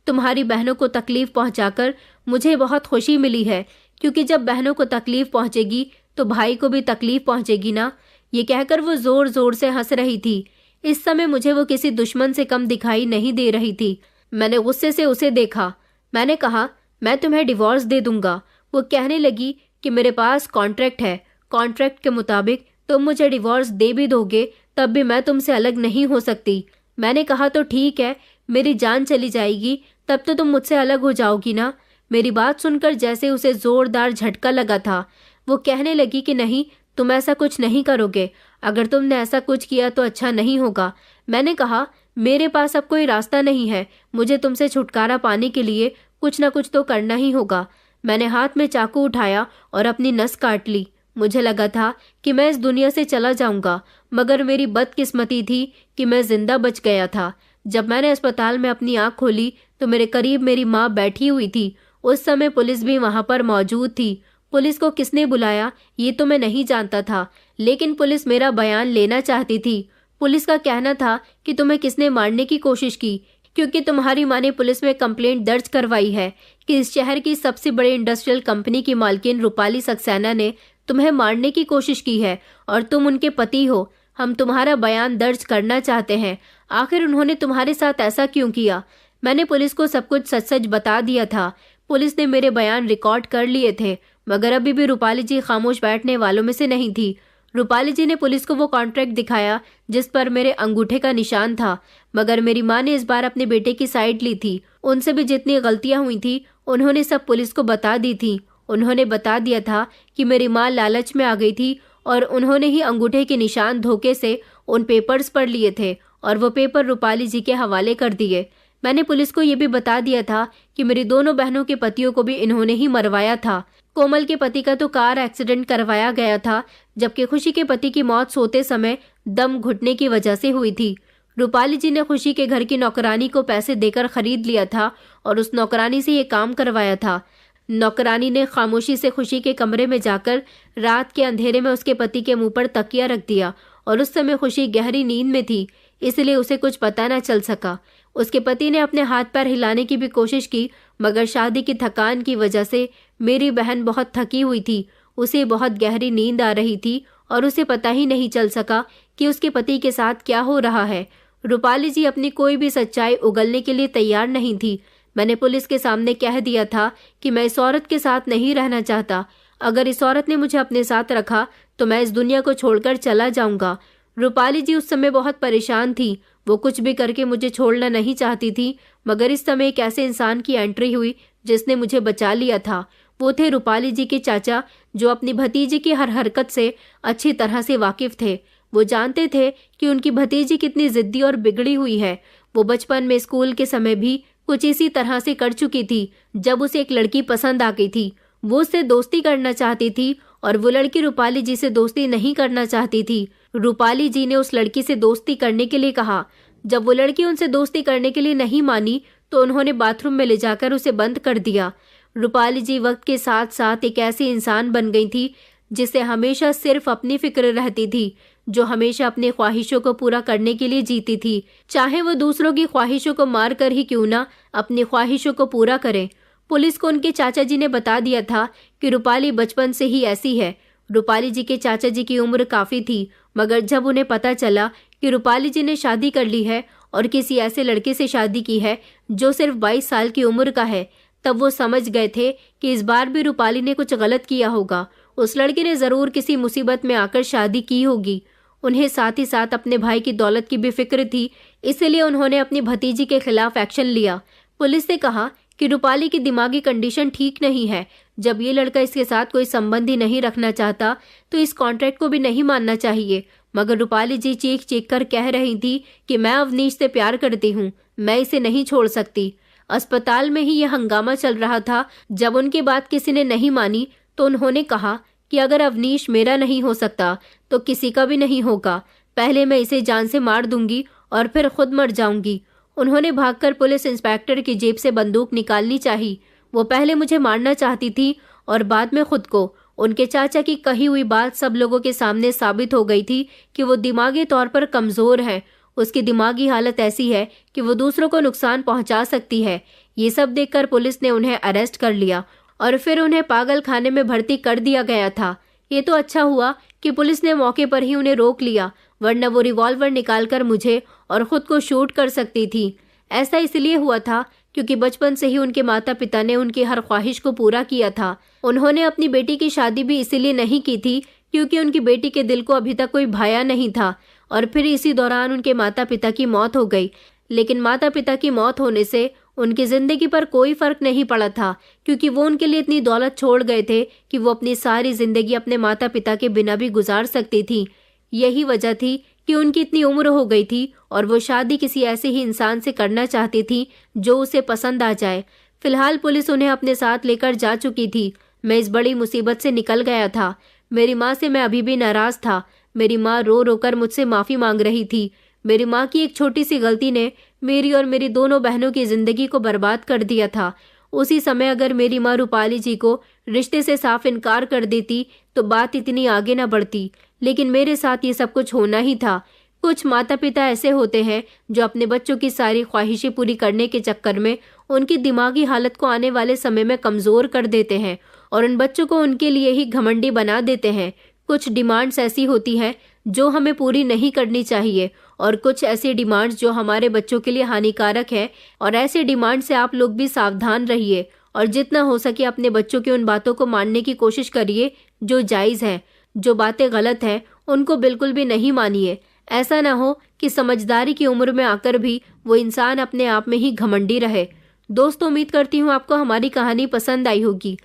तुम्हारी बहनों को तकलीफ़ पहुंचाकर मुझे बहुत खुशी मिली है, क्योंकि जब बहनों को तकलीफ़ पहुंचेगी तो भाई को भी तकलीफ़ पहुंचेगी ना। ये कहकर वो ज़ोर ज़ोर से हंस रही थी। इस समय मुझे वो किसी दुश्मन से कम दिखाई नहीं दे रही थी। मैंने गुस्से से उसे देखा। मैंने कहा, मैं तुम्हें डिवोर्स दे दूंगा। वो कहने लगी कि मेरे पास कॉन्ट्रैक्ट है, कॉन्ट्रैक्ट के मुताबिक तुम मुझे डिवोर्स दे भी दोगे तब भी मैं तुमसे अलग नहीं हो सकती। मैंने कहा, तो ठीक है, मेरी जान चली जाएगी तब तो तुम मुझसे अलग हो जाओगी ना। मेरी बात सुनकर जैसे उसे जोरदार झटका लगा था। वो कहने लगी कि नहीं, तुम ऐसा कुछ नहीं करोगे। अगर तुमने ऐसा कुछ किया तो अच्छा नहीं होगा। मैंने कहा, मेरे पास अब कोई रास्ता नहीं है। मुझे तुमसे छुटकारा पाने के लिए कुछ ना कुछ तो करना ही होगा। मैंने हाथ में चाकू उठाया और अपनी नस काट ली। मुझे लगा था कि मैं इस दुनिया से चला जाऊंगा, मगर मेरी बदकिस्मती थी कि मैं जिंदा बच गया था। जब मैंने अस्पताल में अपनी आंख खोली तो मेरे करीब मेरी माँ बैठी हुई थी। उस समय पुलिस भी वहां पर मौजूद थी। पुलिस को किसने बुलाया ये तो मैं नहीं जानता था, लेकिन पुलिस मेरा बयान लेना चाहती थी। पुलिस का कहना था कि तुम्हें किसने मारने की कोशिश की, क्योंकि तुम्हारी माँ ने पुलिस में कंप्लेंट दर्ज करवाई है कि इस शहर की सबसे बड़ी इंडस्ट्रियल कंपनी की मालकिन रूपाली सक्सेना ने तुम्हें मारने की कोशिश की है और तुम उनके पति हो। हम तुम्हारा बयान दर्ज करना चाहते हैं। आखिर उन्होंने तुम्हारे साथ ऐसा क्यों किया? मैंने पुलिस को सब कुछ सच सच बता दिया था। पुलिस ने मेरे बयान रिकॉर्ड कर लिए थे, मगर अभी भी रूपाली जी खामोश बैठने वालों में से नहीं थी। रूपाली जी ने पुलिस को वो कॉन्ट्रैक्ट दिखाया जिस पर मेरे अंगूठे का निशान था, मगर मेरी माँ ने इस बार अपने बेटे की साइड ली थी। उनसे भी जितनी गलतियां हुई थी उन्होंने सब पुलिस को बता दी थी। उन्होंने बता दिया था कि मेरी माँ लालच में आ गई थी और उन्होंने ही अंगूठे के निशान धोखे से उन पेपर्स पर लिए थे और वो पेपर रूपाली जी के हवाले कर दिए। मैंने पुलिस को ये भी बता दिया था कि मेरी दोनों बहनों के पतियों को भी इन्होंने ही मरवाया था। कोमल के पति का तो कार एक्सीडेंट करवाया गया था, जबकि खुशी के पति की मौत सोते समय दम घुटने की वजह से हुई थी। रूपाली जी ने खुशी के घर की नौकरानी को पैसे देकर खरीद लिया था और उस नौकरानी से ये काम करवाया था। नौकरानी ने खामोशी से खुशी के कमरे में जाकर रात के अंधेरे में उसके पति के मुंह पर तकिया रख दिया और उस समय खुशी गहरी नींद में थी, इसलिए उसे कुछ पता न चल सका। उसके पति ने अपने हाथ पैर हिलाने की भी कोशिश की, मगर शादी की थकान की वजह से मेरी बहन बहुत थकी हुई थी। उसे बहुत गहरी नींद आ रही थी और उसे पता ही नहीं चल सका कि उसके पति के साथ क्या हो रहा है। रूपाली जी अपनी कोई भी सच्चाई उगलने के लिए तैयार नहीं थी। मैंने पुलिस के सामने कह दिया था कि मैं इस औरत के साथ नहीं रहना चाहता। अगर इस औरत ने मुझे अपने साथ रखा तो मैं इस दुनिया को छोड़कर चला जाऊंगा। रूपाली जी उस समय बहुत परेशान थी। वो कुछ भी करके मुझे छोड़ना नहीं चाहती थी, मगर इस समय एक ऐसे इंसान की एंट्री हुई जिसने मुझे बचा लिया था। वो थे रूपाली जी के चाचा, जो अपनी भतीजी की हर हरकत से अच्छी तरह से वाकिफ थे। वो जानते थे कि उनकी भतीजी कितनी जिद्दी और बिगड़ी हुई है। वो बचपन में स्कूल के समय भी कुछ इसी तरह से कर चुकी थी। जब उसे एक लड़की पसंद आ गई थी, वो उससे दोस्ती करना चाहती थी और वो लड़की रूपाली जी से दोस्ती नहीं करना चाहती थी। रूपाली जी ने उस लड़की से दोस्ती करने के लिए कहा। जब वो लड़की उनसे दोस्ती करने के लिए नहीं मानी तो उन्होंने बाथरूम में ले जाकर उसे बंद कर दिया। रूपाली जी वक्त के साथ साथ एक ऐसी इंसान बन गई थी जिसे हमेशा सिर्फ अपनी फिक्र रहती थी, जो हमेशा अपनी ख्वाहिशों को पूरा करने के लिए जीती थी, चाहे वो दूसरों की ख्वाहिशों को मार कर ही क्यों ना अपनी ख्वाहिशों को पूरा करें। पुलिस को उनके चाचा जी ने बता दिया था कि रूपाली बचपन से ही ऐसी है। रूपाली जी के चाचा जी की उम्र काफी थी, मगर जब उन्हें पता चला कि रूपाली जी ने शादी कर ली है और किसी ऐसे लड़के से शादी की है जो सिर्फ 22 साल की उम्र का है, तब वो समझ गए थे कि इस बार भी रूपाली ने कुछ गलत किया होगा। उस लड़के ने जरूर किसी मुसीबत में आकर शादी की होगी। उन्हें साथ ही साथ अपने भाई की दौलत की भी फिक्र थी, इसलिए उन्होंने अपनी भतीजी के खिलाफ एक्शन लिया। पुलिस ने कहा कि रूपाली की दिमागी कंडीशन ठीक नहीं है। जब ये लड़का इसके साथ कोई संबंध ही नहीं रखना चाहता तो इस कॉन्ट्रैक्ट को भी नहीं मानना चाहिए। मगर रूपाली जी चीख चीख कर कह रही थी कि मैं अवनीश से प्यार करती हूँ, मैं इसे नहीं छोड़ सकती। अस्पताल में ही यह हंगामा चल रहा था। जब उनकी बात किसी ने नहीं मानी तो उन्होंने कहा कि अगर अवनीश मेरा नहीं हो सकता तो किसी का भी नहीं होगा। पहले मैं इसे जान से मार दूंगी और फिर खुद मर जाऊंगी। उन्होंने भागकर पुलिस इंस्पेक्टर की जेब से बंदूक निकालनी चाही। वो पहले मुझे मारना चाहती थी और बाद में खुद को। उनके चाचा की कही हुई बात सब लोगों के सामने साबित हो गई थी कि वो दिमागी तौर पर कमजोर है। उसकी दिमागी हालत ऐसी है कि वो दूसरों को नुकसान पहुंचा सकती है। ये सब देखकर पुलिस ने उन्हें अरेस्ट कर लिया और फिर उन्हें पागल खाने में भर्ती कर दिया गया था। ये तो अच्छा हुआ कि पुलिस ने मौके पर ही उन्हें रोक लिया, वरना वो रिवॉल्वर निकालकर मुझे और खुद को शूट कर सकती थी। ऐसा इसलिए हुआ था क्योंकि बचपन से ही उनके माता पिता ने उनकी हर ख्वाहिश को पूरा किया था। उन्होंने अपनी बेटी की शादी भी इसीलिए नहीं की थी क्योंकि उनकी बेटी के दिल को अभी तक कोई भाया नहीं था। और फिर इसी दौरान उनके माता पिता की मौत हो गई। लेकिन माता पिता की मौत होने से उनकी जिंदगी पर कोई फर्क नहीं पड़ा था, क्योंकि वो उनके लिए इतनी दौलत छोड़ गए थे कि वो अपनी सारी जिंदगी अपने माता पिता के बिना भी गुजार सकती थी। यही वजह थी कि उनकी इतनी उम्र हो गई थी और वो शादी किसी ऐसे ही इंसान से करना चाहती थी जो उसे पसंद आ जाए। फिलहाल पुलिस उन्हें अपने साथ लेकर जा चुकी थी। मैं इस बड़ी मुसीबत से निकल गया था। मेरी माँ से मैं अभी भी नाराज था। मेरी माँ रो रो कर मुझसे माफी मांग रही थी। मेरी माँ की एक छोटी सी गलती ने मेरी और मेरी दोनों बहनों की जिंदगी को बर्बाद कर दिया था। उसी समय अगर मेरी माँ रूपाली जी को रिश्ते से साफ इनकार कर देती तो बात इतनी आगे न बढ़ती, लेकिन मेरे साथ ये सब कुछ होना ही था। कुछ माता पिता ऐसे होते हैं जो अपने बच्चों की सारी ख्वाहिशें पूरी करने के चक्कर में उनकी दिमागी हालत को आने वाले समय में कमजोर कर देते हैं और उन बच्चों को उनके लिए ही घमंडी बना देते हैं। कुछ डिमांड्स ऐसी होती हैं जो हमें पूरी नहीं करनी चाहिए और कुछ ऐसी डिमांड्स जो हमारे बच्चों के लिए हानिकारक है, और ऐसे डिमांड से आप लोग भी सावधान रहिए और जितना हो सके अपने बच्चों की उन बातों को मानने की कोशिश करिए जो जायज़ है। जो बातें गलत हैं उनको बिल्कुल भी नहीं मानिए। ऐसा ना हो कि समझदारी की उम्र में आकर भी वो इंसान अपने आप में ही घमंडी रहे। दोस्तों, उम्मीद करती हूँ आपको हमारी कहानी पसंद आई होगी।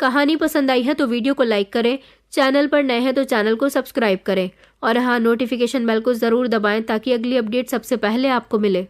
कहानी पसंद आई है तो वीडियो को लाइक करें, चैनल पर नए हैं तो चैनल को सब्सक्राइब करें और हाँ, नोटिफिकेशन बेल को ज़रूर दबाएं ताकि अगली अपडेट सबसे पहले आपको मिले।